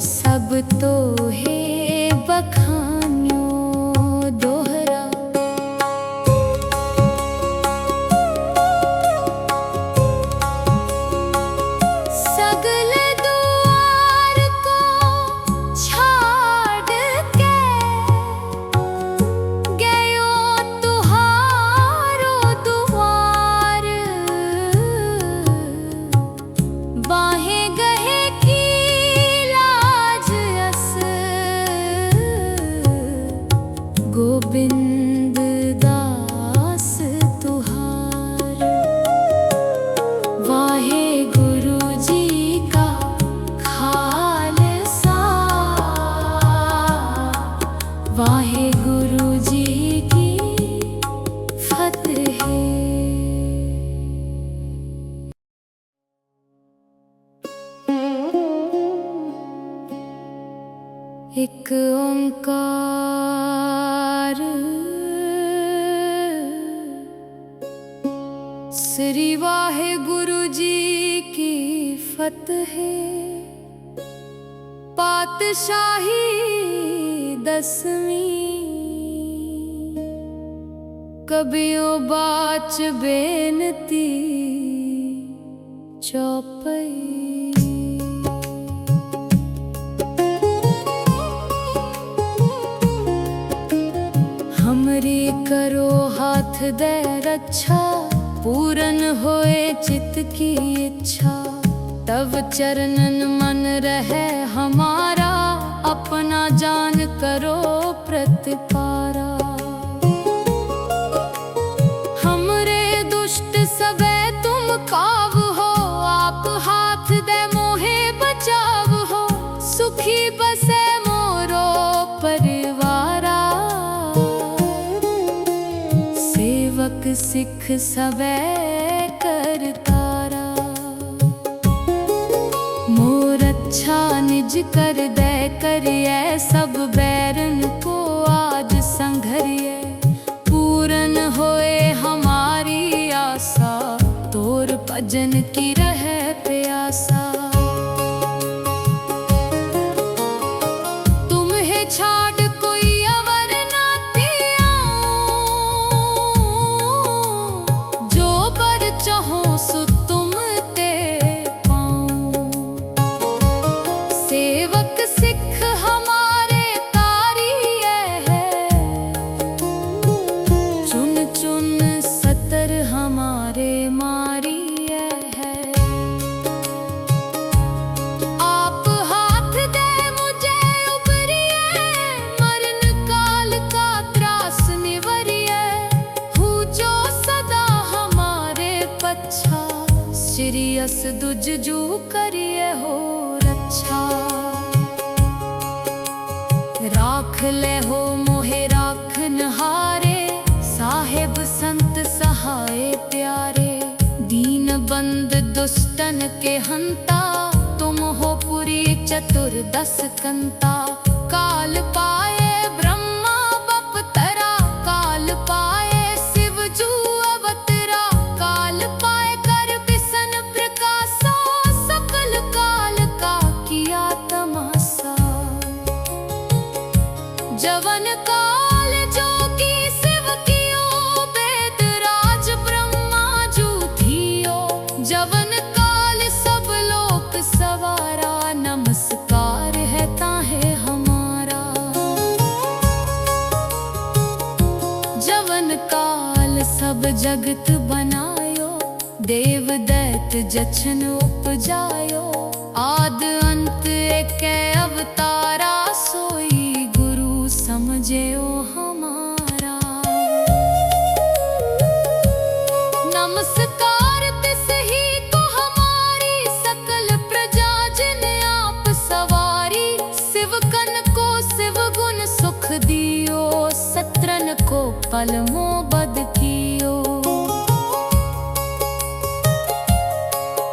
सब तो है बखान्यो दोहरा। सगल दुआर को छाड़ के, गयो तुहारो दुआर। बाहें गहे की गोविंद दास तुहार। वाहे गुरु जी का खालसा, वाहे गुरु जी की फतेह। एक ओंकार, श्री वाहे गुरु जी की फतेह। पातशाही 10वीं, कबियो बाच बेनती चौपई। हमरी करो हाथ दे रक्षा, पूरन होए चित्त की इच्छा। तब चरणन मन रहे हमारा, अपना जान करो प्रतिपारा। हमरे दुष्ट सबे तुम काव हो, आप हाथ दे मोहे बचाव हो। सुखी बसे मोरो परिवारा, सेवक सिख सबे करतारा। मोर अच्छा निज कर दे करिए, सब बैरन को आज संघरिए। पूरन होए हमारी आशा, तोर भजन की रहे प्यासा। ले हो मोहे राखन हारे, साहेब संत सहाय प्यारे। दीन बंद दुष्टन के हंता, तुम हो पुरी चतुर्दश कंता। काल पाए ब्रह्मा बपतरा, काल पाए शिव जू अवतरा। काल पाए कर बिसन प्रकाशा, सकल काल का किया तमाशा। जवन काल जोगी शिव कियो, वेद राज ब्रह्मा जू थियो। जवन काल सब लोक सवारा, नमस्कार है ताहे हमारा। जवन काल सब जगत बनायो, देव दैत जछन उपजायो। आद अंत एक अवतारा, सोई गुरु समझो हमारा। नमस्कार तिस ही को हमारी, सकल प्रजा जिन आप सवारी। शिव कन को शिव गुण सुख दियो, सत्रन को पल मोबद कियो।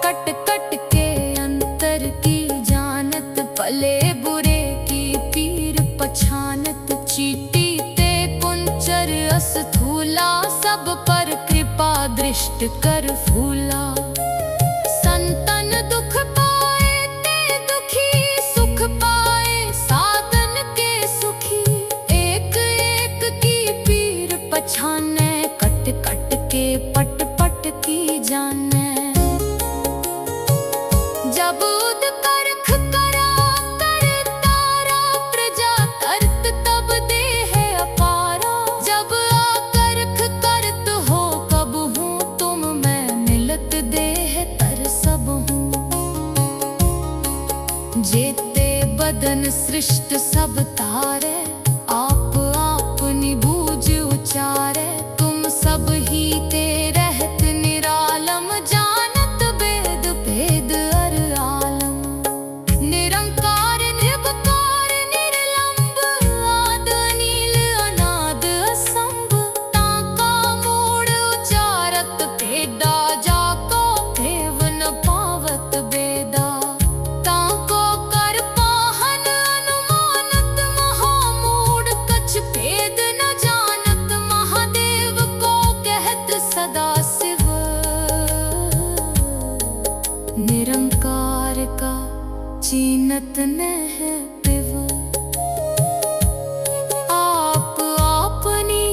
कट कट के अंतर की जानत, भले बुरे की पीर पछानत। चीटी ते कुंचर अस्थूला, सब पर कृपा दृष्ट कर फूला। संतन दुख पाए ते दुखी, सुख पाए साधन के सुखी। एक एक की पीर पछाने, कट कट के पट पट की जाने। जब उद करख करा कर तारा, प्रजा तरत तब दे है अपारा। जब आकरख करत हो कब हूँ, तुम मैं मिलत देह तर सब हूँ। जेते बदन सृष्ट सब तारे, आप आपनी बूझ उचारे। तुम सब ही ते रहत निरालम, जानत वेद भेद अर आलम। निरंकार निर्विकार निर्लंब, आद अनील अनाद असंभ। ताका मूढ़ उचारत भेदा, जाको भेव न पावत बेदा। ताको कर पाहन अनुमानत, महामूढ़ कछ भेद न जानत। महादेव को कहत सदा शिव, निरंकार का चीनत न है पिव। आप आपनी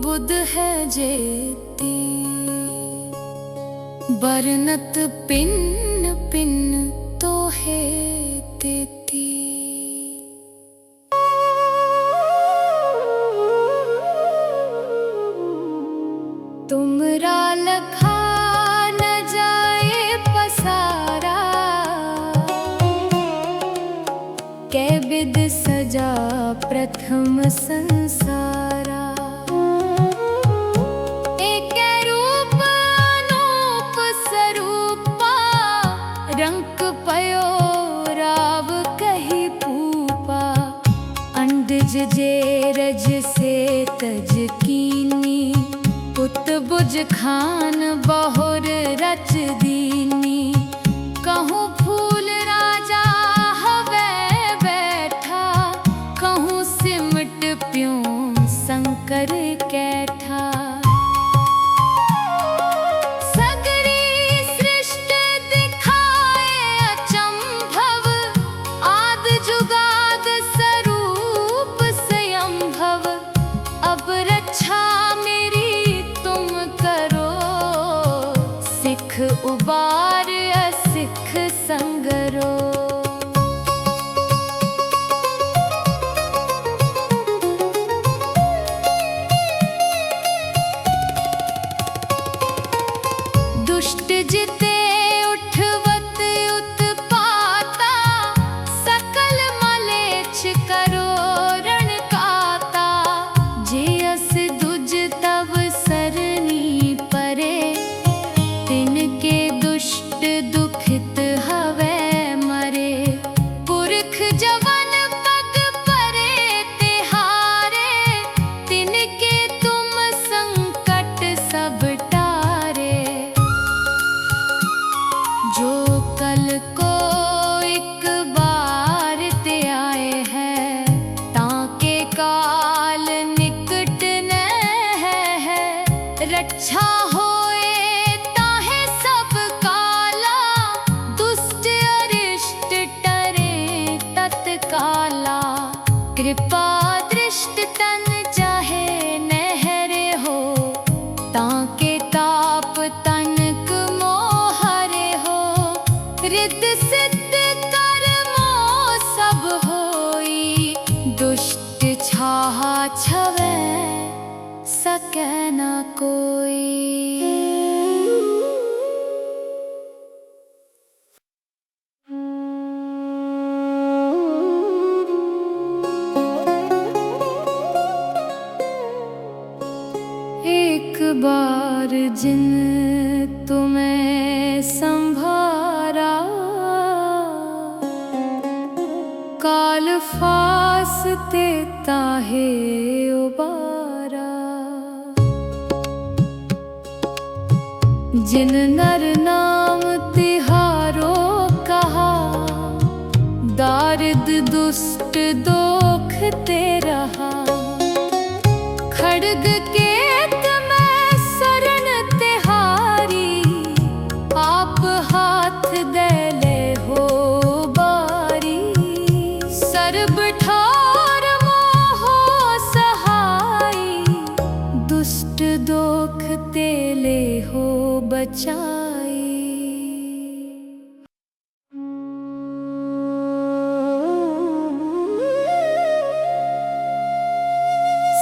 बुध है जेती, बरनत पिन पिन तो है तेती। तुमरा लखा न जाए पसारा, कै विद सजा प्रथम संसारा। एक रूप अनूप स्वरूपा, रंक पयो राव कही पूपा। अंडज जे रज से तज कीनी, पुत बुझ खान बहुर रच दीनी। कहूँ फूल राजा हवे बैठा, कहूँ सिमट प्यों शंकर कैठा। सगरी सृष्ट दिखाए अचंभव, आद जुगाद स्वरूप स्वयंभव। अब रक्षा मेरी तुम करो, सिख उबार असिख तत्काला। कृपा दृष्ट तन चाहे नहरे हो, ताके ताप तनक मोहरे हो। रिद्ध सिद्ध कर्मो सब होई, दुष्ट छाहा छवै सकै न कोई। एक बार जिन तुम्हें संभारा, काल फासते ताहे उबारा। जिन नर नाम तिहारो कहा, दारिद दुष्ट दोख ते रहा। खड्ग केत में शरण तिहारी, आप हाथ दे ले हो बारी। सर्ब ठार मोहो सहाई, दुष्ट दोख ते ले हो बचाई।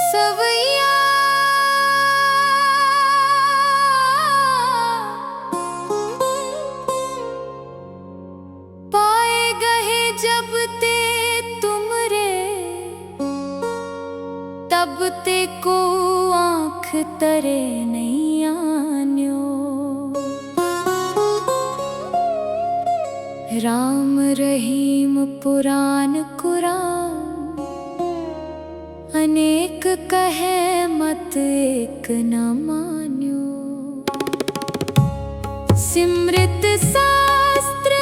सवैया पाए गए जब ते तुमरे, तब ते को आँख तरे नहीं आन्यो। राम रहीम पुराण कुरान, अनेक कहे मत एक न मान्यो। सिमृत शास्त्र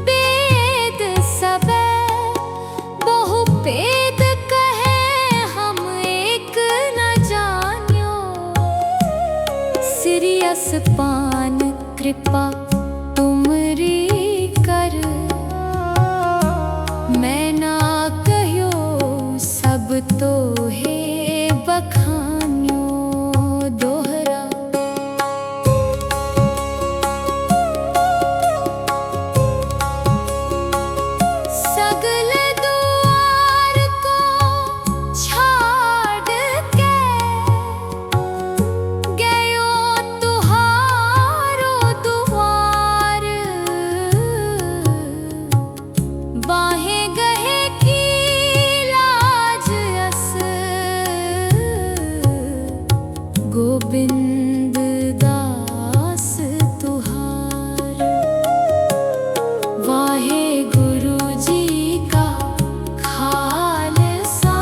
वेद सबे, बहु भेद कहे हम एक न जान्यो। सिरियस पान कृपा तुमरी कर, मैं ना कह्यो सब तो है बखान्यो दोहरा। सगल द्वार को छाड़ के, गयो तुहारो द्वार। बाहें गहे की लाज अस, गोविंद दास तुहार। वाहे गुरु जी का खालसा,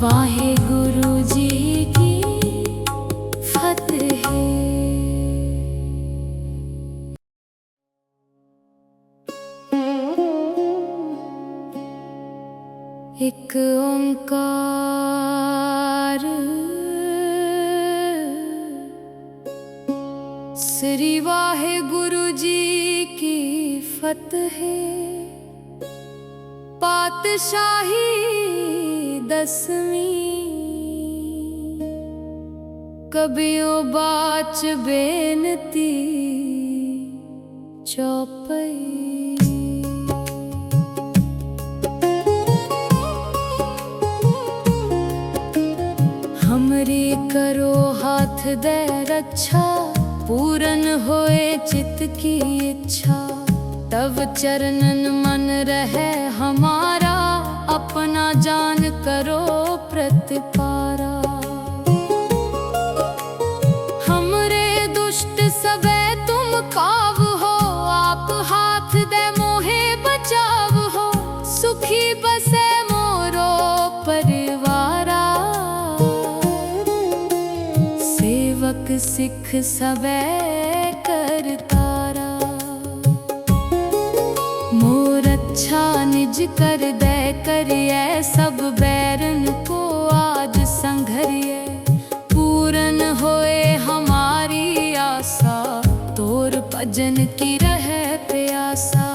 वाहे गुरु जी की फतेह। एक ओंकार, श्री वाहे गुरु जी की फतेह। पातशाही दसवीं, कबियो बाच बेनती चौपई। हमरी करो हाथ दे रक्षा, पूरन होए चित्त की इच्छा। तब चरणन मन रहे हमारा, अपना जान करो प्रतिपारा। हमरे दुष्ट सबे तुम काव हो, आप हाथ दे मोहे बचाव हो। सुखी बसे मोरो परिवारा, सेवक सिख सबे करतारा। मोर अच्छा निज कर दे करिए, सब बैरन को आज संघरिए। पूरन होए हमारी आशा, तोर भजन की रहे प्यासा।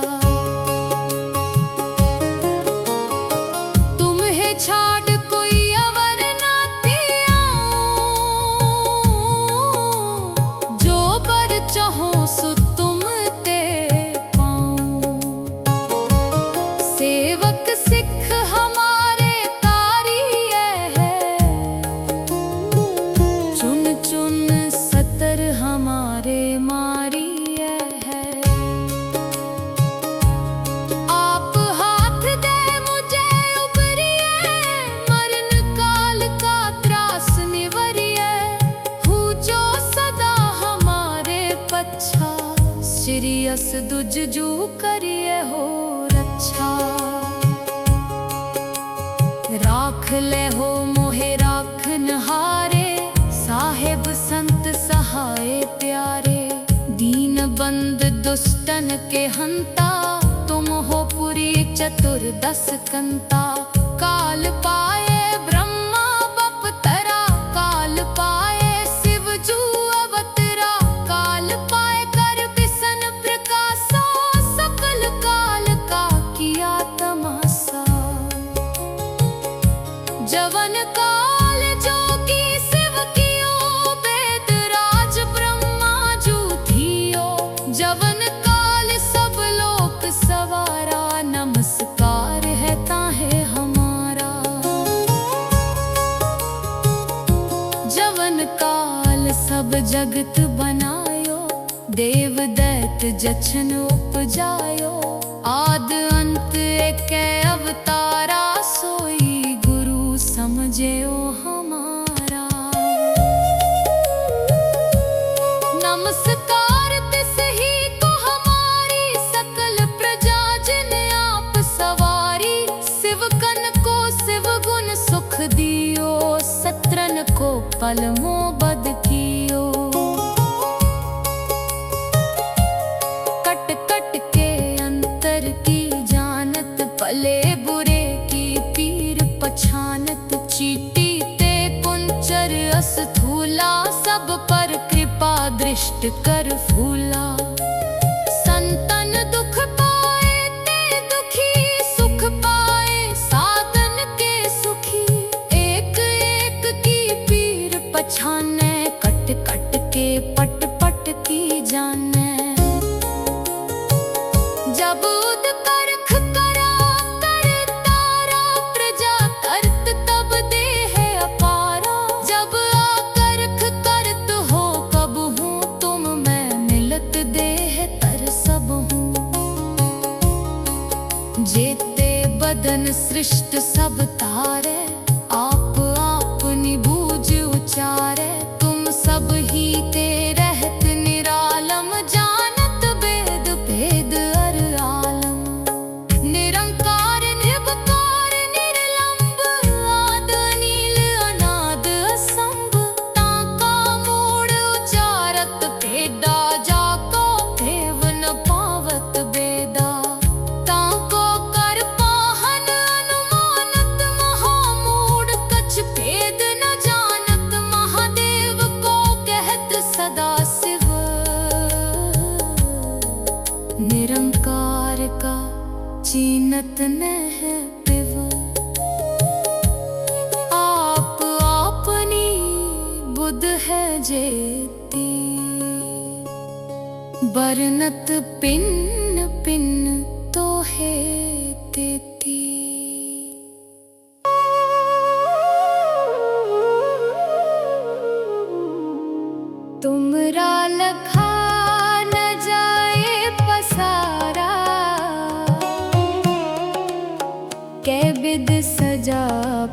राख ले हो मोहे राखन हारे, साहेब संत सहाय प्यारे। दीन बंद दुष्टन के हंता, तुम हो पुरी चतुर्दश कंता। काल पाए ब्रह्मा बपतरा, काल पाए शिव जू अवतरा। काल पाए कर बिसन प्रकाशा, सकल काल का किया तमाशा। जवन काल जोगी शिव कियो, वेद राज ब्रह्मा जू थियो। जवन काल सब लोक सवारा, नमस्कार है ताहे हमारा। जवन काल सब जगत बनायो, देव दैत जछन उपजायो। आद अंत एक अवतारा, सोई गुरु समझेओ हमारा। नमस्कार तिस ही को हमारी, सकल प्रजा जिन आप सवारी। शिव कन को शिव गुण सुख दियो, सत्रन को पल मोह बद कियो। कट कट के अंतर की जानत, भले बुरे की पीर पछानत। चीटी ते कुंचर अस्थूला, सब पर कृपा दृष्ट कर फूला। संतन दुख पाए ते दुखी, सुख पाए साधन के सुखी। एक एक की पीर पछाने, कट कट के पट पट की जाने। जब उद करख करा कर तारा, प्रजा करत तब देह अपारा। जब आकरख करत हो कब हूँ, तुम मैं मिलत देह तर सब हूँ। जेते बदन सृष्ट सब तारे, आप आपनी बूझ उचारे। तुम सब ही ते रहत निरालम, जानत वेद भेद अर आलम। निरंकार निर्विकार निर्लंब, आद नील अनाद असंभ। ताका मूढ़ उचारत भेदा, जाको देव न पावत बेदा। ताको कर पाहन अनुमानत, महामूढ़ कछ भेद न जानत। महादेव को कहत सदा शिव, निरंकार का चीनत न है पिव। आप आपनी बुध है जेती, बरनत पिन पिन तो है तेती। तुमरा लखा न जाए पसारा, कै विद सजा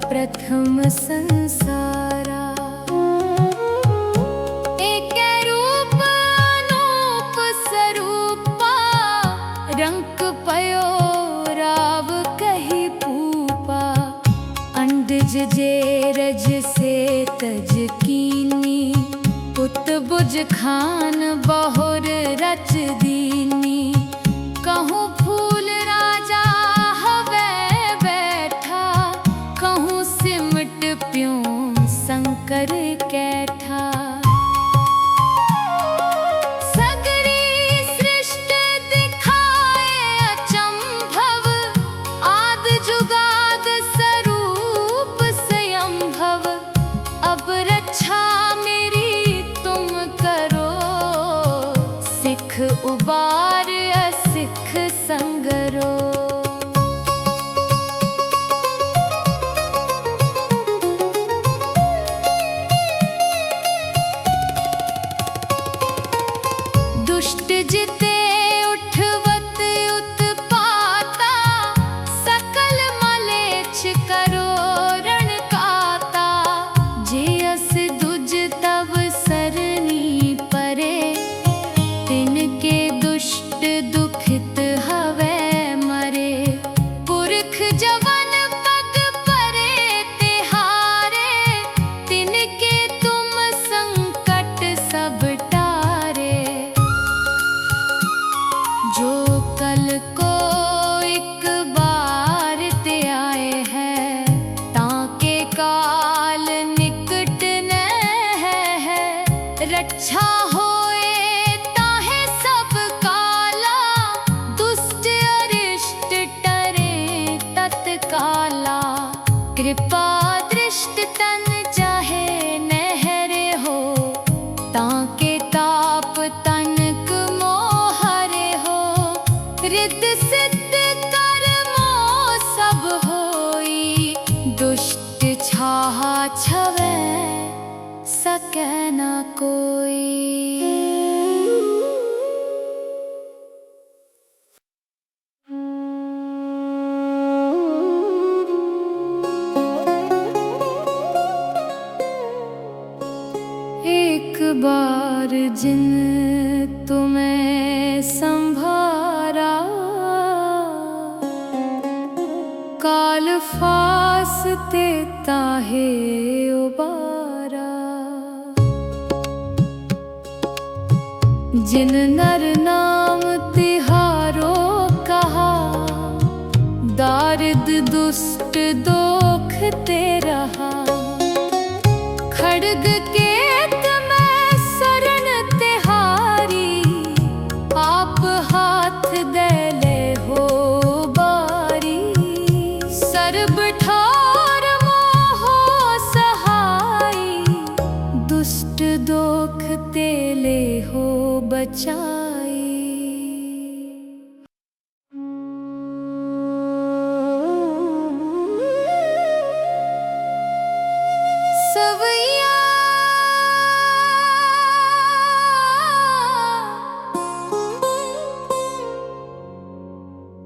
प्रथम संसारा। एक रूप अनूप स्वरूपा, रंक पयो राव कही पूपा। अंडज जे रज से तज कीनी, पुत बुज खान बहुर रच दीनी। कहूँ फूल राजा हवे बैठा, कहूँ सिमट प्यों शंकर कैठा। सगरी सृष्ट दिखाए अचंभव, आद जुगाद स्वरूप स्वयंभव। अब रक्षा मेरी तुम करो, सिख उबार असिख कृपा दृष्ट तन चाहे नहरे हो, ताके ताप तनक मोहरे हो। रिद्ध सिद्ध कर्मो सब होई, दुष्ट छाहा छवै सकै न कोई। एक बार जिन तुम्हें संभारा, काल फासते ताहे उबारा। जिन नर नाम तिहारो कहा, दारिद दुष्ट दोख ते रहा। खड्ग केत में शरण तिहारी, आप हाथ दे ले हो बारी। सर्ब ठार मोहो सहाई, दुष्ट दोख ते ले हो बचाई। सवैया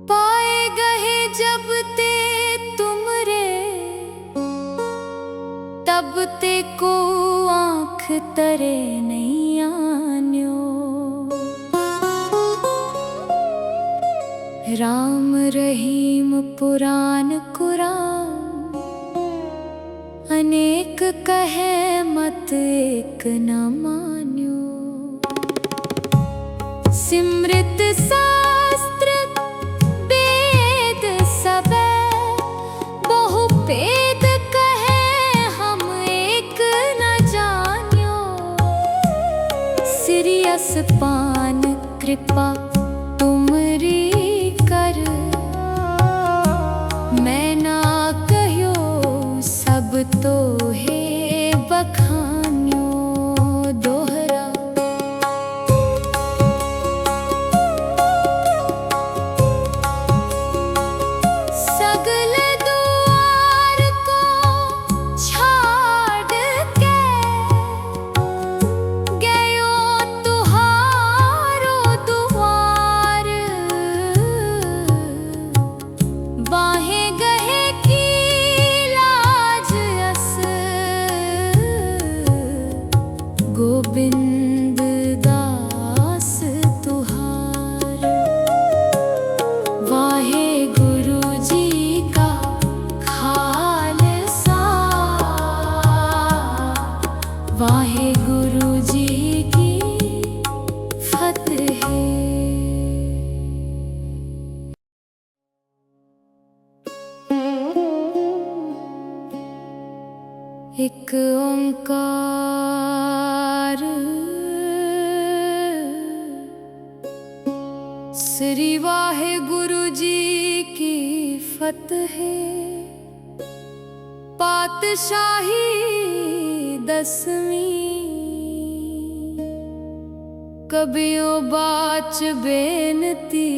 पाए गए जब ते तुमरे, तब ते को आँख तरे नहीं आन्यो। राम रहीम पुराण कुरान, अनेक कहे मत एक न मान्यो। सिमृत शास्त्र वेद सबे, बहु भेद कहे हम एक न जान्यो। सिरियस पान कृपा तुमरी कर, मैं ना कह्यो सब तो है बखान्यो दोहरा। सगल द्वार को छाड़ के, गयो तुहारो द्वार। बाहें गहे की लाज अस, गोविंद दास तुहार। वाहे गुरु जी का खालसा, वाहे गुरु जी की फतेह। एक ओंकार, श्री वाहे गुरु जी की फतेह। पातशाही दसवीं, कबियो बाच बेनती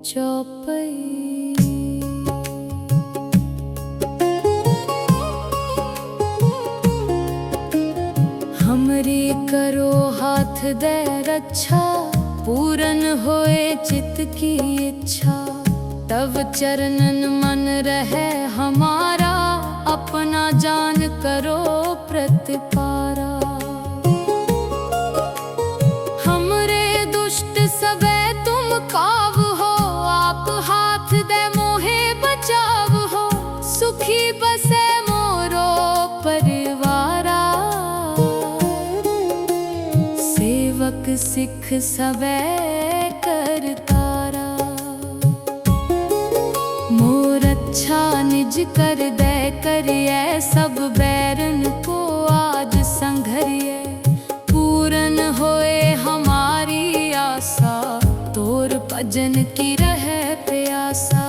चौपई। हमरी करो हाथ दे रक्षा, पूरन होए चित की इच्छा। तब चरणन मन रहे हमारा, अपना जान करो प्रतिपारा। हमरे दुष्ट सबे तुम काव हो, आप हाथ दे मोहे बचाव हो। सुखी बसे मोरो परिवारा, सेवक सिख सबे करतारा। मोर अच्छा निज कर दे करिए, सब बैरन को आज संघरिए। पूरन होए हमारी आशा, तोर भजन की रहे प्यासा।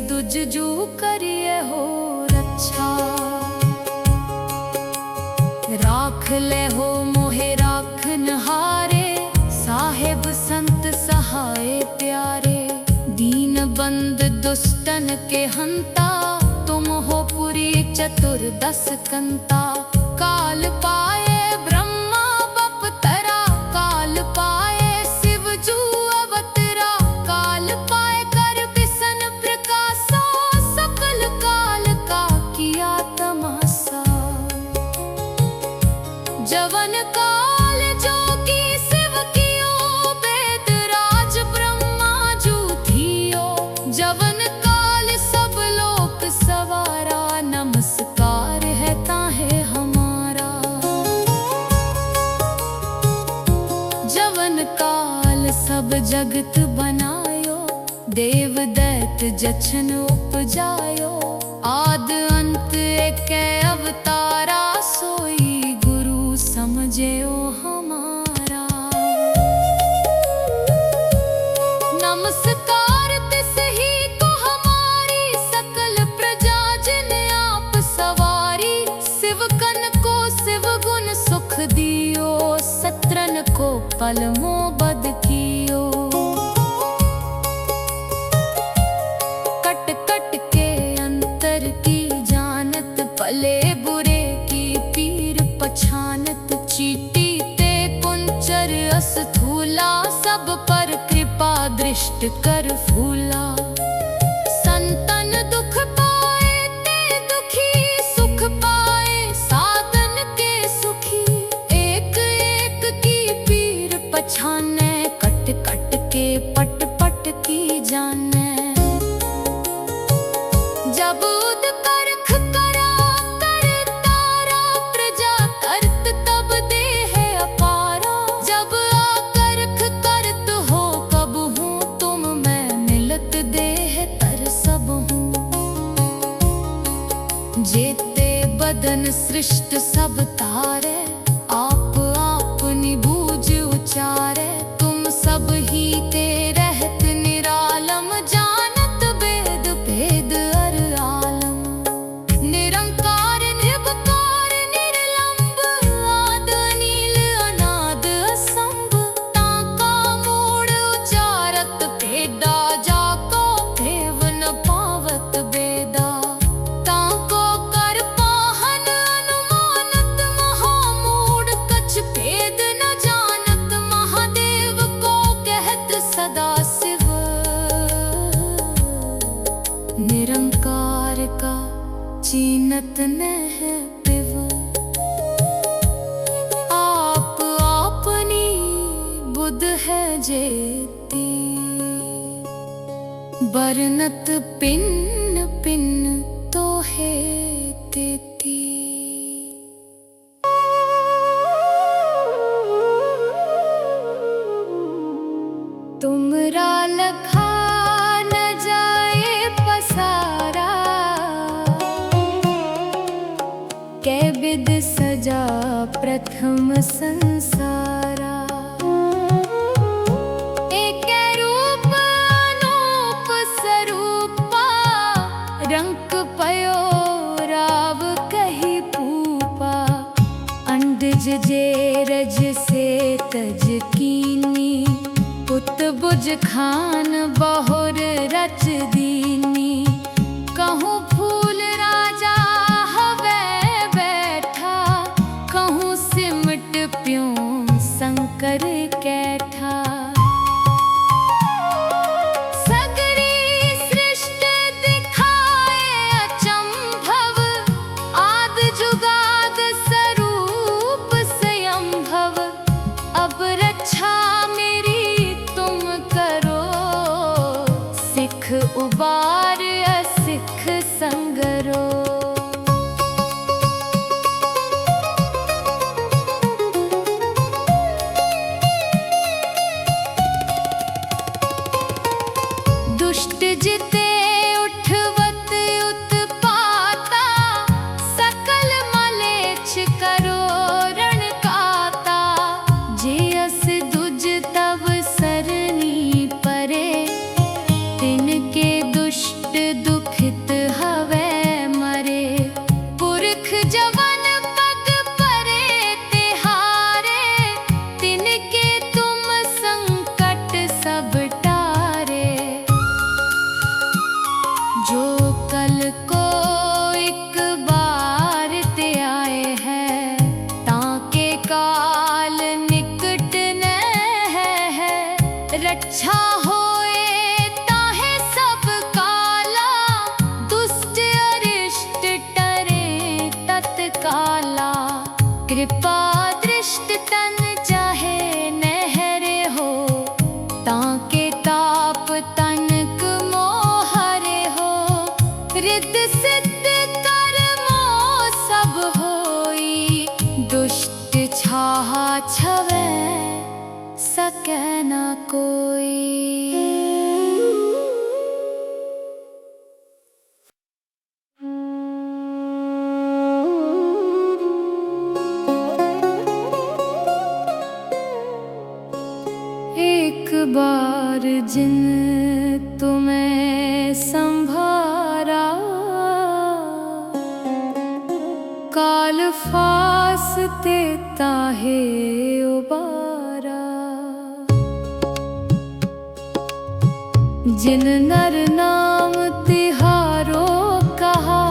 दुज जू करिए हो रक्षा। राख ले हो मोहे राखन हारे, साहेब संत सहाय प्यारे। दीन बंद दुष्टन के हंता, तुम हो पुरी चतुर्दश कंता। काल पाए ब्रह्मा बपतरा, काल पाए शिव जू अवतरा। काल पाए कर बिसन प्रकाशा, सकल काल का किया तमाशा। जवन काल जोगी शिव कियो, वेद राज ब्रह्मा जू थियो। जवन काल सब लोक सवारा, नमस्कार है ताहे हमारा। जवन काल सब जगत बनायो, देव दैत जछन उपजायो। आद अंत एक अवतारा, सोई गुरु समझेओ हमारा। नमस्कार तिस ही को हमारी, सकल प्रजा जिन आप सवारी। शिव कन को शिव गुण सुख दियो, सत्रन को पल मोबद कियो। कट कट के अंतर की जानत, भले बुरे की पीर पछानत। चीटी ते कुंचर अस्थूला, सब पर कृपा दृष्ट कर फूला। संतन दुख पाए ते दुखी, सुख पाए साधन के सुखी। एक एक की पीर पछाने, कट कट के पट पट की जाने। जब उद करख करा कर तारा, प्रजा करत तब देह अपारा। जब आकरख करत हो कब हूँ, तुम मैं मिलत देह तर सब हूँ। जेते बदन सृष्ट सब तारे, आप आपनी बूझ उचारे। तुम सब ही ते रहत निरालम, जानत वेद भेद अर आलम। निरंकार निर्विकार निर्लंब, आद अनील अनाद असंभ। ताका मूढ़ उचारत भेदा, जाको भेव न पावत बेदा। ताको कर पाहन अनुमानत, महामूढ़ कछ भेद न जानत। महादेव को कहत सदा शिव, निरंकार का चीनत न है पिव। आप आपनी बुध है जेती, बरनत पिन पिन तो है तेती। तुमरा लखा न जाए पसारा, कै विद सजा प्रथम संसारा। एक रूप अनूप स्वरूपा, रंक पयो राव कही पूपा। अंडज जे रज से तज कीनी, पुत बुज खान बहुर रच दीनी। कहूँ फूल राजा हवे बैठा, कहूँ सिमट प्यों शंकर कैठा। सगरी सृष्टि दिखाए अचंभव, आद जुगाद स्वरूप स्वयंभव। अब रक्षा मेरी तुम करो, सिख उबार असिख संगरो। दुष्ट जिते उठवत उत्पाता, सकल मलेच्छ करो रण काता। जे अस दुज तब सरनी परे, तिनके दुष्ट फित हवे मरे पुरख जवन पग परे तिहारे तिनके तुम संकट सब टारे जो कल को एक बार ते आए है ताके काल निकट न है रक्षा होए ताहे सब काला दुष्ट अरिष्ट टरे तत्काला कृपा दृष्ट तन चाहे नहरे हो ताके ताप तनक मोहरे हो रिद्ध सिद्ध कर्मो सब होई दुष्ट छाहा छवे सके न कोई। एक बार जिन तुम्हें संभारा काल फासते ताहे उबारा जिन नर नाम तिहारो कहा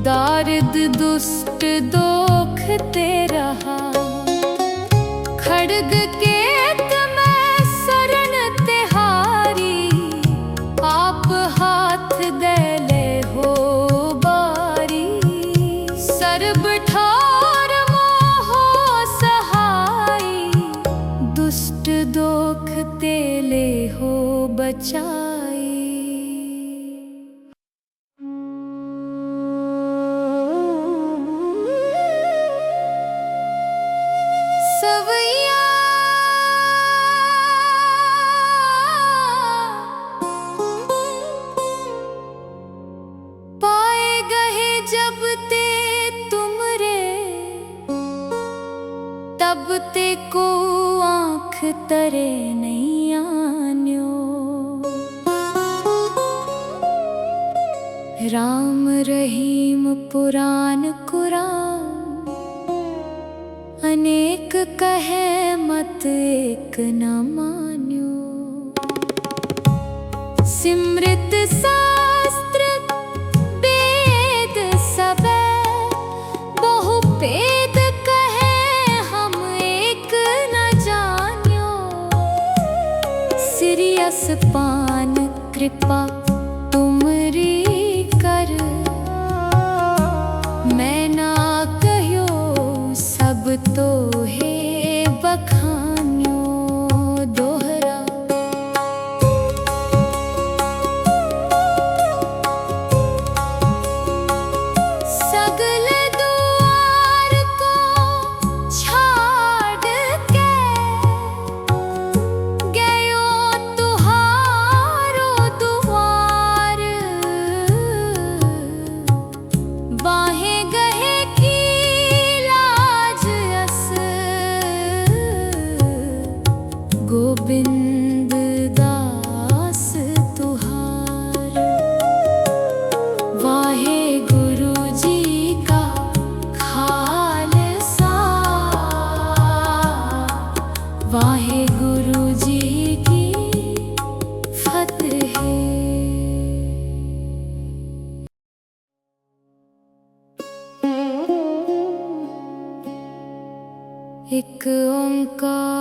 दारिद दुष्ट दोख ते रहा खड्ग केत में शरण तिहारी आप हाथ दे ले हो बारी सर्ब ठार मोहो सहाई दुष्ट दोख ते ले हो बचाई। सवैया पाए गए जब ते तुमरे तब ते को आँख तरे नहीं आन्यो राम रहीम पुराण कुरान अनेक कहे मत एक न मान्यो सिमृत शास्त्र वेद सबे बहु भेद कहे हम एक न जान्यो सिरियस पान कृपा तुमरी कर मैं ना कहो सब तो है बखान्यो दोहरा सगल द्वार को छाड़ के गयो तुहारो द्वार बाहे गहे की लाज अस गोविंद दास तुहार वाहे गुरु जी का खालसा वाहे गुरु जी की फतेह। एक ओंकार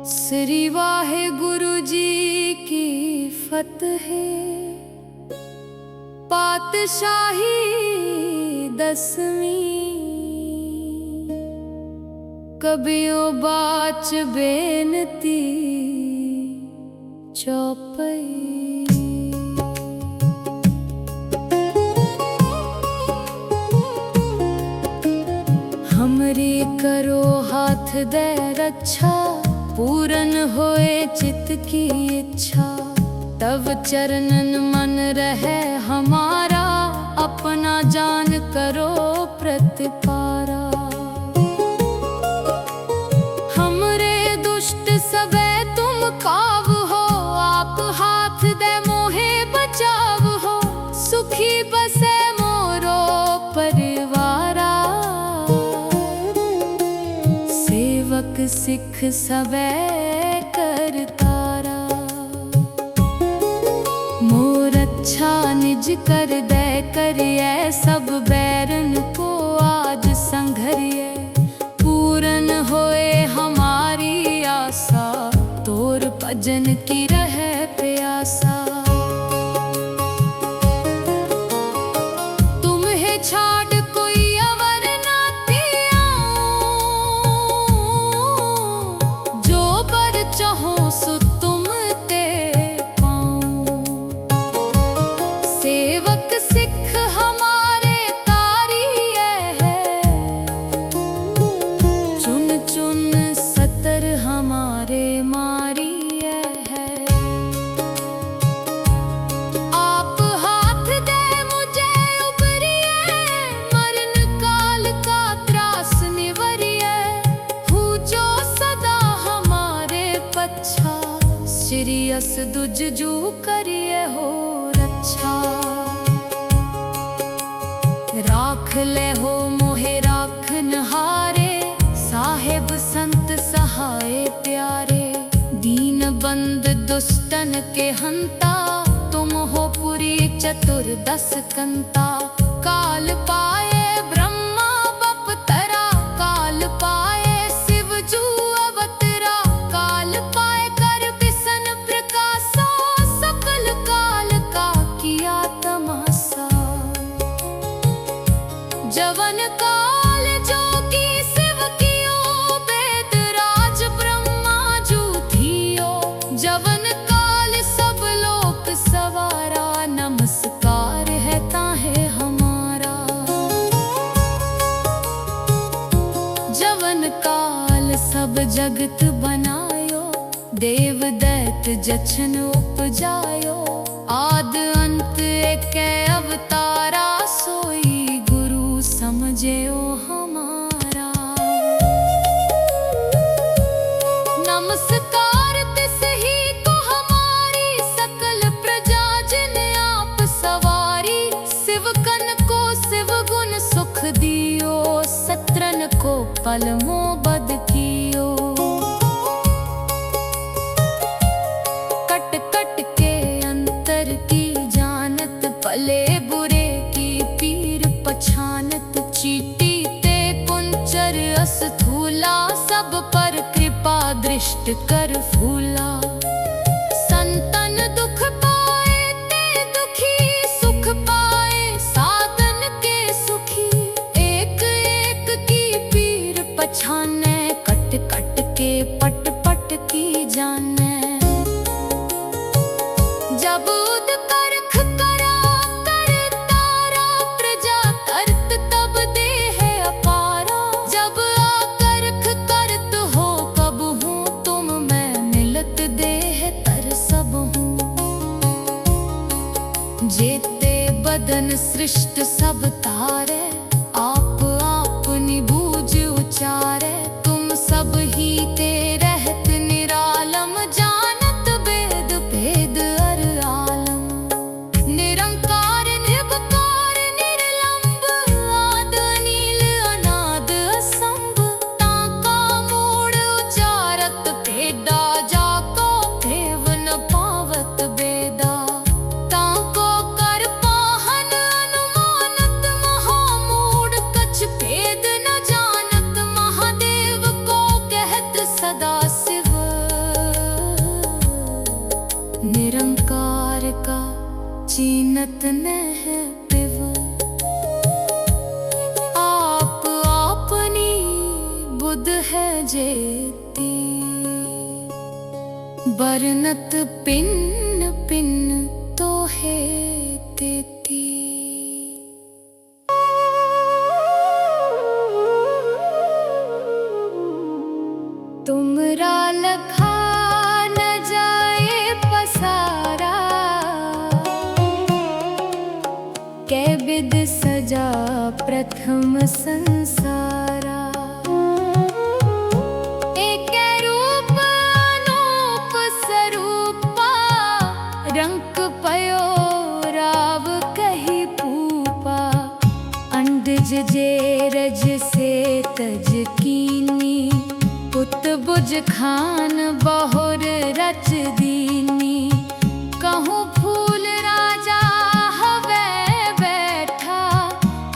श्री वाहे गुरु जी की फतेह पातशाही दसवीं कबियो बाच बेनती चौपई हमरी करो हाथ दे रक्षा पूरन होए चित की इच्छा तब चरणन मन रहे हमारा अपना जान करो प्रतिपारा हमरे दुष्ट सबे काव हो, आप हाथ दे मोहे बचाव हो। सुखी बसे मोरो परिवारा, सेवक सिख सबे करतारा। मोर अच्छा निज कर दे करिए, सब बैरन को आज संघरिए। पूरन होए हमारी आशा, तोर भजन की रहे प्यासा। तुम्हें छाड़ कोई अवर ना थियाऊं, जो बर चाहो सो तुम ते पाऊं। सेवक सिख हमारे तारिये है, चुन चुन सतर हमारे मारिये है। आप हाथ दे मुझे उबरिये, मरण काल का त्रास निवरिये। हूँ जो सदा हमारे पच्छा, श्री अस दुज जू करिए हो रक्षा। राख ले हो मोहे राखन हारे, साहेब संत सहाय प्यारे। दीन बंद दुष्टन के हंता, तुम हो पुरी चतुर्दश कंता। काल पाए ब्रह्मा बपतरा, काल पाए शिव जू अवतरा। काल पाए कर बिसन प्रकाशा, सकल काल का किया तमाशा। जवन काल जोगी शिव कियो, वेद राज ब्रह्मा जू थियो। जवन काल सब लोक सवारा, नमस्कार है ताहे हमारा। जवन काल सब जगत बनायो, देव दैत जछन उपजायो। आद अंत एक अवतारा, सोई गुरु समझेओ हमारा। नमस्कार तिस ही को हमारी, सकल प्रजा जिन आप सवारी। शिवकन को शिव गुण सुख दियो, सत्रन को पल मोबद कियो। कट कट के अंतर की जानत, भले बुरे की पीर पछानत। चीटी ते कुंचर अस्थूला, सब पर कृपा दृष्ट कर फूला। संतन दुख पाए ते दुखी, सुख पाए साधन के सुखी। एक एक की पीर पछाने, कट कट के पट पट की जाने। जब उद करख करा कर तारा, प्रजा तरत तब दे है अपारा। जब आकरख करत हो कब हूँ, तुम मैं मिलत दे है तर सब हूँ। जेते बदन सृष्ट सब तारे, आप आपनी बूझ उचारे। तुम सब ही ते रहत निरालम, जानत वेद भेद अर आलम। निरंकार निर्विकार निर्लंब, आद नील अनाद असंभ। ताका मूड उचारत भेदा, जाको देव न पावत बेदा। ताको कर पाहन अनुमानत, महामूड कछ भेद न जानत। महादेव को कहत सदा शिव, निरंकार का चीनत न है पिव। आप आपनी बुध है जेती, बरनत पिन पिन तो है तेती। तुमरा लखा न जाए पसारा, कै बिद सजा प्रथम संसारा। एक रूप अनूप जे रज से तज कीनी, पुत बुज खान बहुर रच दीनी। कहूँ फूल राजा हवे बैठा,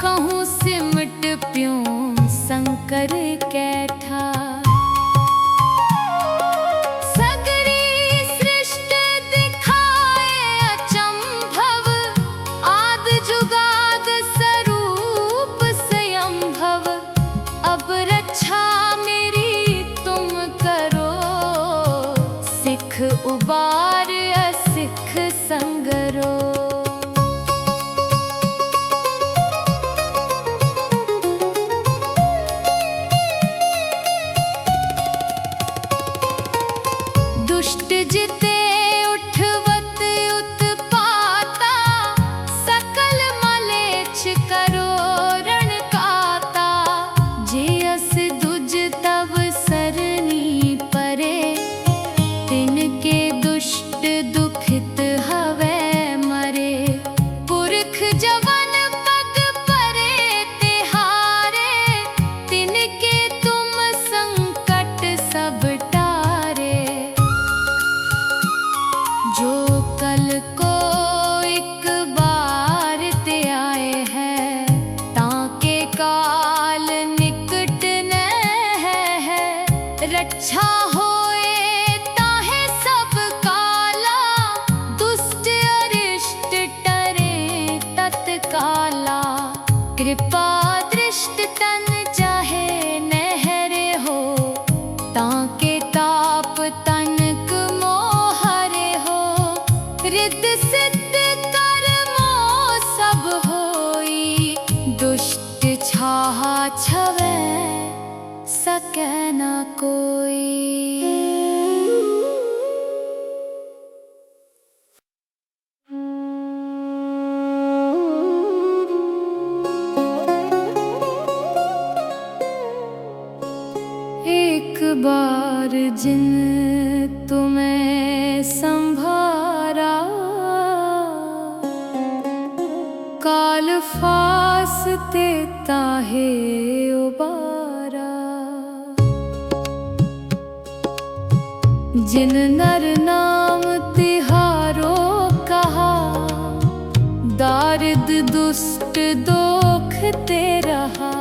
कहूँ सिमट प्यों शंकर कैठा। उबार असिख संगरो। दुष्ट जिते उठवत उत्पाता, सकल मलेच्छ करो रण काता। जे अस दुज तब सरनी परे, तिनके दुष्ट दुखित हवे मरे। पुरख जवन पग परे तिहारे, तिनके तुम संकट सब टारे। जो कल को एक बार ते आए हैं, ताके काल निकट न है। रक्षा होए काला, कृपा दृष्ट तन चाहे नहरे हो। ताके ताप तनक मोहरे हो, रिद्ध सिद्ध कर्मो सब होई। दुष्ट छाहा छवै सकै न कोई। एक बार जिन तुम्हें संभारा, काल फासते ताहे उबारा। जिन नर नाम तिहारो कहा, दारिद दुष्ट दोख ते रहा।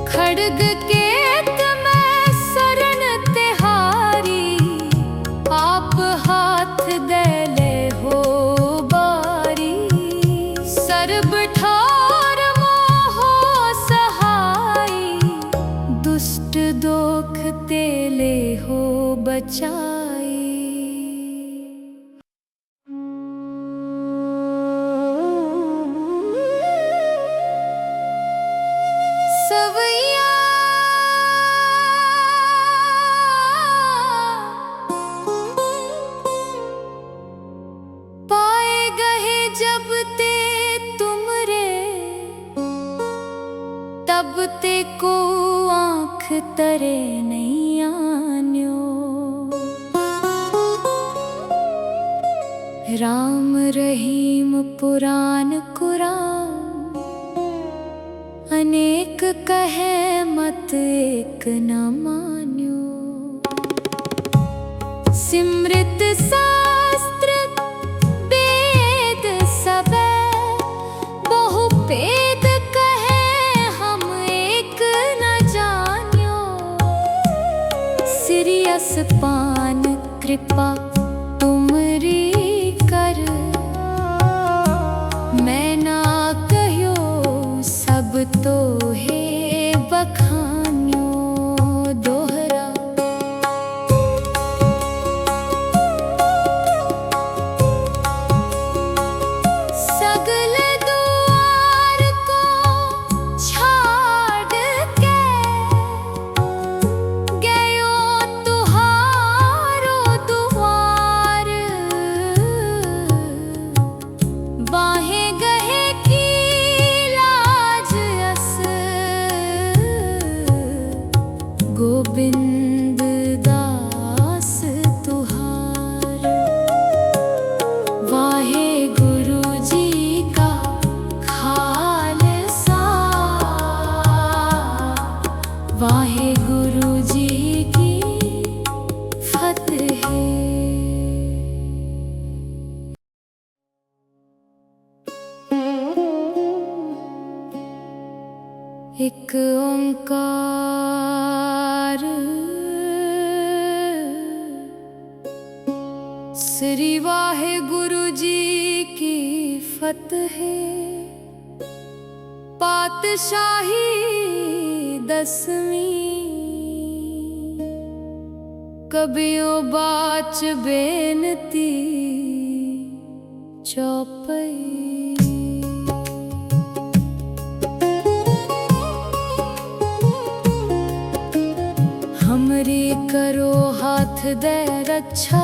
खड्ग के हाथ देले हो बारी, सर्ब ठार मोहो सहाई। दुष्ट दोख तेले हो बचाई। सवैया जब ते तुमरे, तब ते को आँख तरे नहीं आन्यो। राम रहीम पुराण कुरान, अनेक कहे मत एक न मान्यो। सिमृत शास्त्र बहुपेद कहे हम एक न जान्यो। सिरियस पान कृपा तुमरी कर, मैं ना कह्यो सब तो हे बखान्यो। दोहरा सगल गयो तुहारो दुआ। एक ओंकार श्री वाहेगुरु जी की फतेह। पातशाही 10वीं कबियो बाच बेनती चौपई। हमरी करो हाथ दे रक्षा,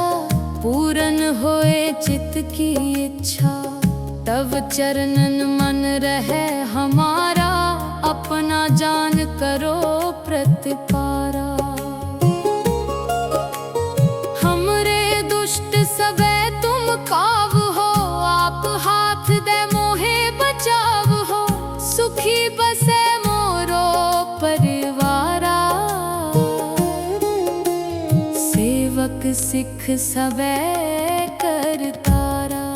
पूरन होए चित्त की इच्छा। तब चरणन मन रहे हमारा, अपना जान करो प्रतिपारा। हमरे दुष्ट सबे तुम काव हो, आप हाथ दे मोहे बचाव हो। सुखी बसे मोरो परिवारा, सेवक सिख सबे करतारा।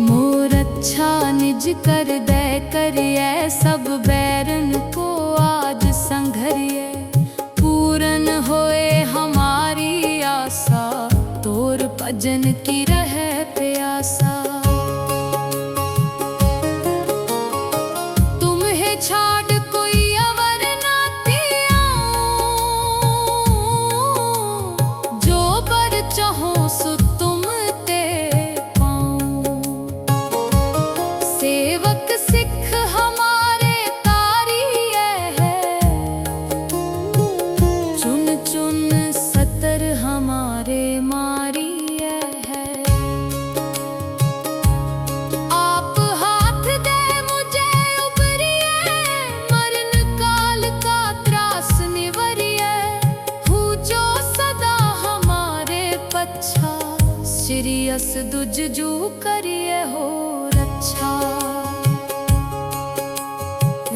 मोर अच्छा निज कर दे करिए, सब बैरन को आज संघरिए। पूरन होए हमारी आशा, तोर भजन की रहे प्यासा। तुम्हें छाड़ कोई अवर ना थियाऊं, जो बर चाहो सो तुम ते पाऊं। सेवक सिख हमारे तारिये है, चुन चुन सतर हमारे मारिये है। आप हाथ दे मुझे उबरिये, मरण काल का त्रास निवरिये। हूँ जो सदा हमारे पच्छा, श्री अस दुज जू करिए हो रक्षा।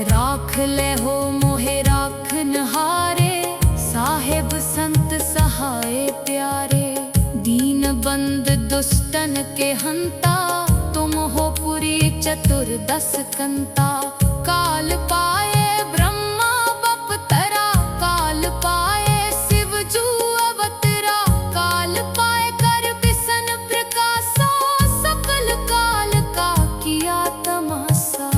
राख ले हो मोहे राखन हारे, साहेब संत सहाय प्यारे। दीन बंद दुष्टन के हंता, तुम हो पुरी चतुर्दश कंता। काल पाए ब्रह्मा बपतरा, काल पाए शिव जू अवतरा। काल पाए कर बिसन प्रकाशा, सकल काल का किया तमाशा।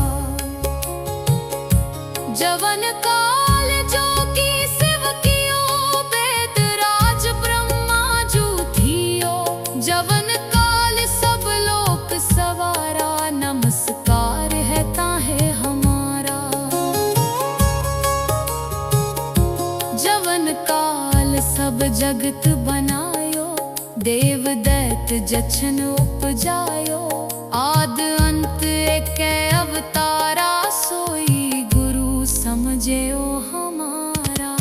जवन काल जोगी शिव कियो, वेद राज ब्रह्मा जू थियो। जवन काल सब लोक सवारा, नमस्कार है ताहे हमारा। जवन काल सब जगत बनायो, देव दैत जछन उपजायो। आद अंत एक अवतारा, सोई गुरु समझे ओ हमारा।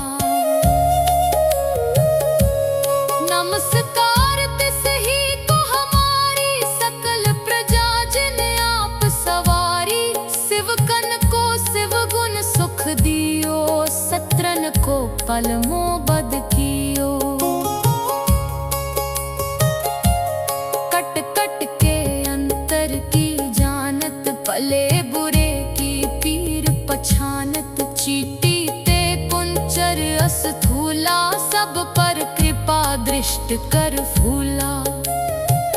नमस्कार तिस ही को हमारी, सकल प्रजा जिन आप सवारी। शिव कन को शिव गुण सुख दियो, सत्रन को पल मोह बद कियो। कट कट के अंतर की जानत, भले बुरे की पीर पछानत। चीटी ते कुंचर अस्थूला, सब पर कृपा दृष्ट कर फूला।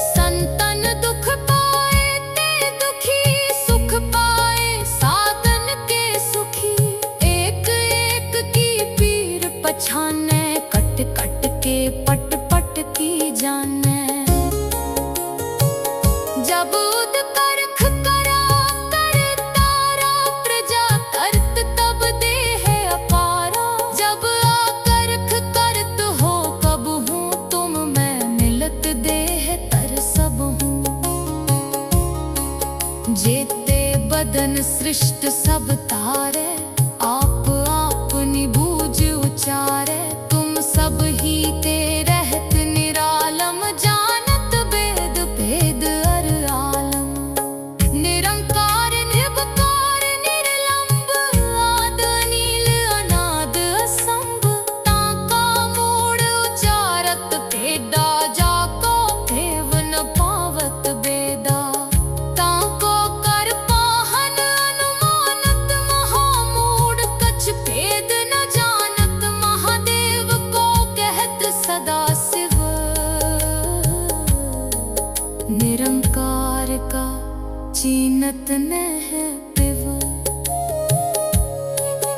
संतन दुख पाए ते दुखी, सुख पाए साधन के सुखी। एक एक की पीर पछाने, कट कट के पट पट की जाने। जब उद करख करा करतारा, प्रजा करत तब देह अपारा। जब आकरख करत हो कब हूँ, तुम मैं मिलत देह तर सब हूँ। जेते बदन सृष्ट सब तारे, आप आपनी बूझ उचारे। तुम सब ही ते रहत निरालम, जानत वेद भेद अर आलम। निरंकार निर्विकार निर्लंब, आद नील अनाद असंभ। ताका मूड उचारत भेदा, जाको देव न पावत बेदा। ताको कर पाहन अनुमानत निरंकार का चीनत न है पिव।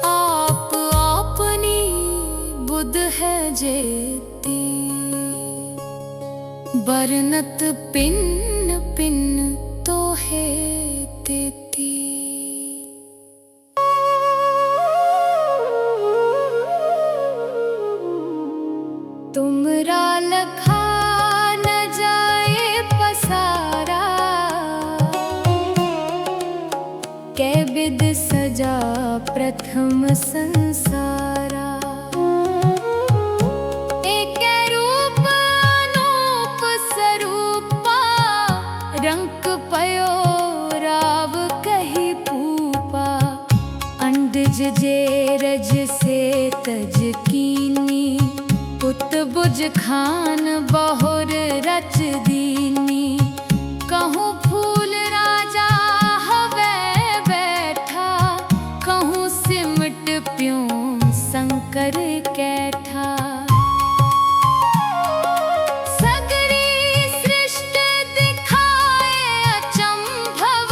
आप आपनी बुध है जेती, बरनत पिन पिन तो है तेती। तुमरा लखा न जाए पसारा, कै बिद सजा प्रथम संसारा। एक रूप अनूप स्वरूपा, रंक पयो राव कही पूपा। अंडज जे रज से तज कीनी, पुत बुझ खान बहुर रच दीनी। कहूँ फूल राजा हवे बैठा, कहूँ सिमट प्यों शंकर कैठा। सगरी सृष्टि दिखाए अचंभव,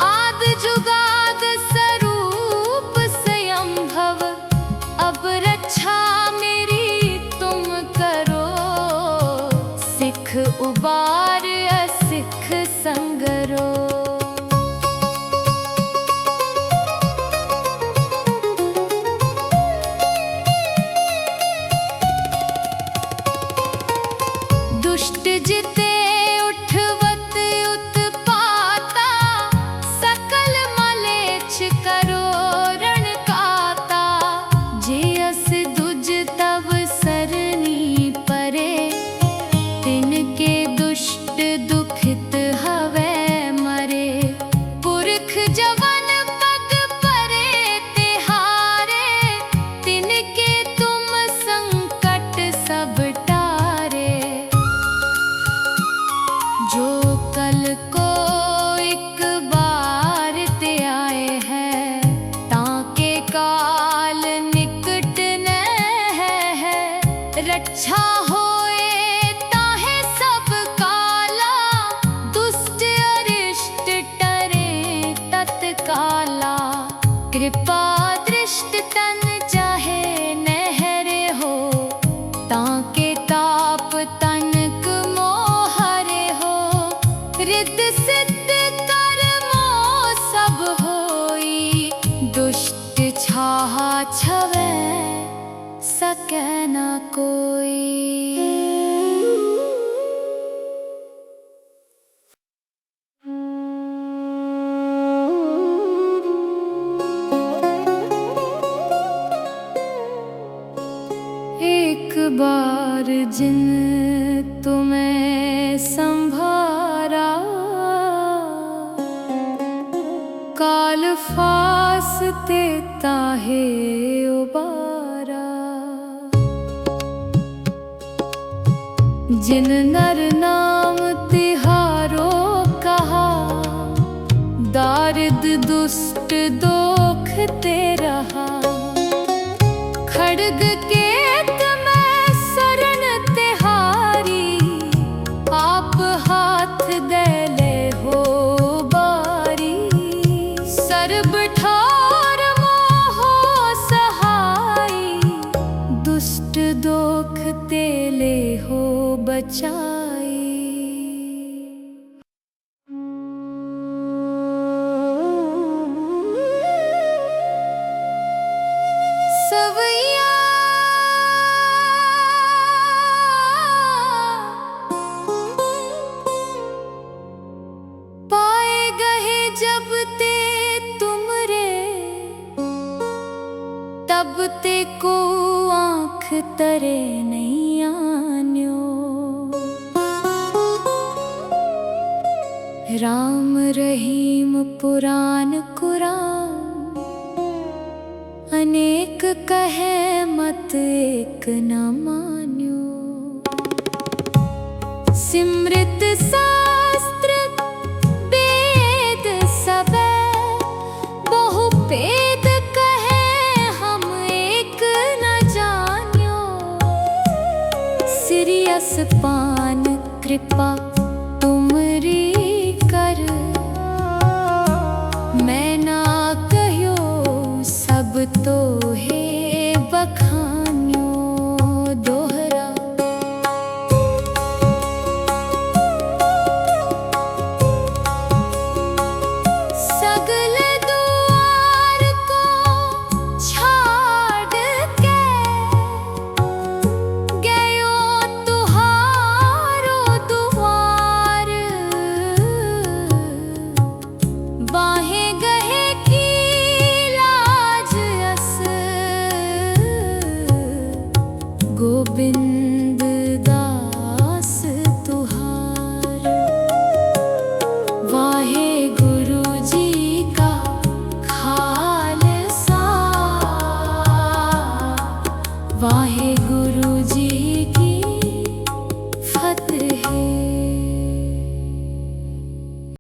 आद जुगाद स्वरूप स्वयंभव। अब रक्षा मेरी तुम करो, सिख उबार असिख संगरो। दुष्ट जिते उठवत उत्पाता, सकल मलेच्छ करो रण काता। जे अस दुज तब सरनी परे, तिनके दुष्ट दुखित हवे मरे। पुरख जवन पग परे तिहारे, तिनके तुम संकट सब टारे। जो कल को एक बार ते आए हैं, ताके काल निकट न है। रक्षा होए ताहे सब काला, दुष्ट अरिष्ट टरे तत्काला। कृपा दृष्ट तन चाहे नहरे हो, ताके ताप तनक मोहरे हो। रिद्ध सिद्ध कर्मो सब होई, दुष्ट छाहा छवै सकै न कोई। एक बार जिन तुम्हें संभारा, काल फासते ताहे उबारा। जिन नर नाम तिहारो कहा, दारिद दुष्ट दोख ते रहा। खड्ग केत में शरण तिहारी, आप हाथ दे ले हो बारी। सर्ब ठार मोहो सहाई, दुष्ट दोख ते ले हो बचाई। सवैया पाए गए जब ते तुमरे, तब ते को आँख तरे नहीं आन्यो। राम रहीम पुराण कुरान, अनेक कहे मत एक न मान्यो। सिमृत शास्त्र वेद सबे, बहु भेद कहे हम एक न जान्यो। सिरियस पान कृपा तुम तो